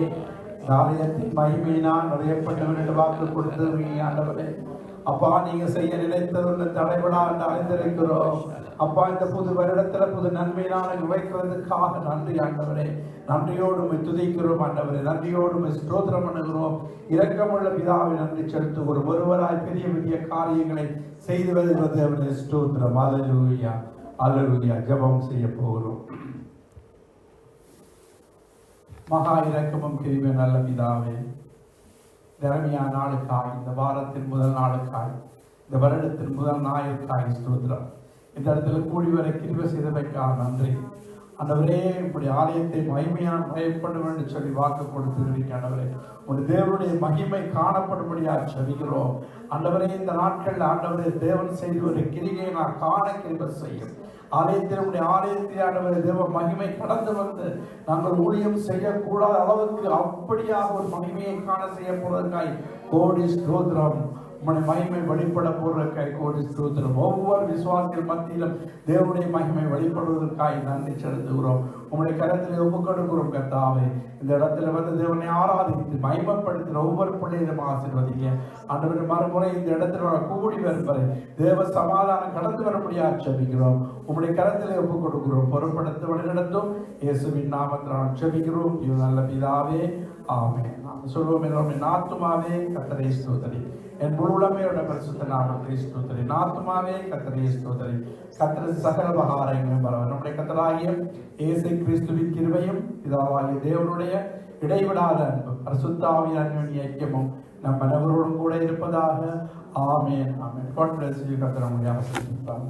ஆலயத்தின் மகிமையினால் நிறையப்பட்டவர் என்று வாக்கு கொடுத்தது ஆண்டவரே. அப்பா, நீங்க செய்ய நினைத்தது தடைபடா என்று அறிந்திருக்கிறோம். அப்பா, இந்த புது வருடத்துல புது நன்மையினால் வைக்கிறதுக்காக நன்றி ஆண்டவரே. நன்றியோடு துதிக்கிறோம் ஆண்டவரே, நன்றியோடு ஸ்தோத்திரம் பண்ணுகிறோம். இரக்கமுள்ள பிதாவை நன்றி செலுத்துகிறோம். ஒருவராய் பெரிய பெரிய காரியங்களை செய்து வருகிறது அவருடைய ஸ்தோத்திரம். அல்லேலூயா, அல்லேலூயா. ஜெபம் செய்ய போகிறோம். மகா இரக்கமும் கிருபையும் நல்ல பிதாவே, திறமையான நாளுக்காய், இந்த வாரத்தின் முதல் நாளுக்காய், இந்த வருடத்தின் முதல் நாளுக்காய் ஸ்தோத்திரம். இந்த இடத்துல கூடி வர கிருபை செய்தமைக்காக நன்றி ஆண்டவரே. உங்களுடைய ஆலயத்தை மகிமையான பயப்படும் என்று சொல்லி வாக்கு கொடுத்துருக்கீங்க ஆண்டவரே. ஒரு தேவனுடைய மகிமை காணப்படும்படியாக சொல்கிறோம் ஆண்டவரே. இந்த நாட்களில் ஆண்டவரே, தேவன் செய்து ஒரு கிரிகையை நான் காண கிருபை செய்யும். ஆலயத்தில் ஆலயத்தில் ஆண்டவரே, தேவ மகிமை கடந்து வந்து நாங்கள் ஊழியம் செய்யக்கூடாத அளவுக்கு அப்படியாக ஒரு மகிமையை காண செய்ய போவதற்காய் கோடி ஸ்தோத்திரம். உங்களுடைய மகிமை வெளிப்பட போவதற்காய் கோடி ஸ்தோத்திரம். ஒவ்வொரு விசுவாசிகள் மத்தியிலும் தேவனுடைய மகிமை வெளிப்படுவதற்காய் நன்றி செலுத்துகிறோம். உங்களுடைய கரத்திலே ஒப்புக் கொடுக்கிறோம் கர்த்தாவே. இந்த இடத்துல வந்து தேவனை ஆராதித்து மகிமைப்படுத்தின ஒவ்வொரு பிள்ளைகளும் ஆசீர்வதிங்க ஆண்டவரே. மறுமுறை இந்த இடத்துல கூடி வருவரை தேவ சமாதானம் கடந்து வரும்படியாக ஜெபிக்கிறோம். உங்களுடைய கரத்திலே ஒப்புக் கொடுக்கிறோம். பொறுப்படுத்த வழிநடத்தும் இயேசுவின் நாமத்தினால் ஜெபிக்கிறோம் இது நல்ல பிதாவே, ஆமென். நாம் சொல்வோம் எல்லோரும், என் ஆத்துமாவே கர்த்தரை ஸ்தோத்திரி, என் முழுமையோட பரிசுத்த நாமத்தை ஸ்தோத்திரி. என் ஆத்துமாவே கர்த்தரை ஸ்தோத்திரி. கர்த்தர் சகல உபகாரங்களும் பரவ நம்முடைய கர்த்தராகிய இயேசு கிறிஸ்துவின் கிருபையும் பிதாவாகிய தேவனுடைய இடைவிடாத அன்பும் பரிசுத்த ஆவியானவரின் ஐக்கியமும் நம் அனைவரோடும் கூட இருப்பதாக. ஆமென், ஆமென். God bless you. கர்த்தர் உங்களை ஆசீர்வதிப்பார்.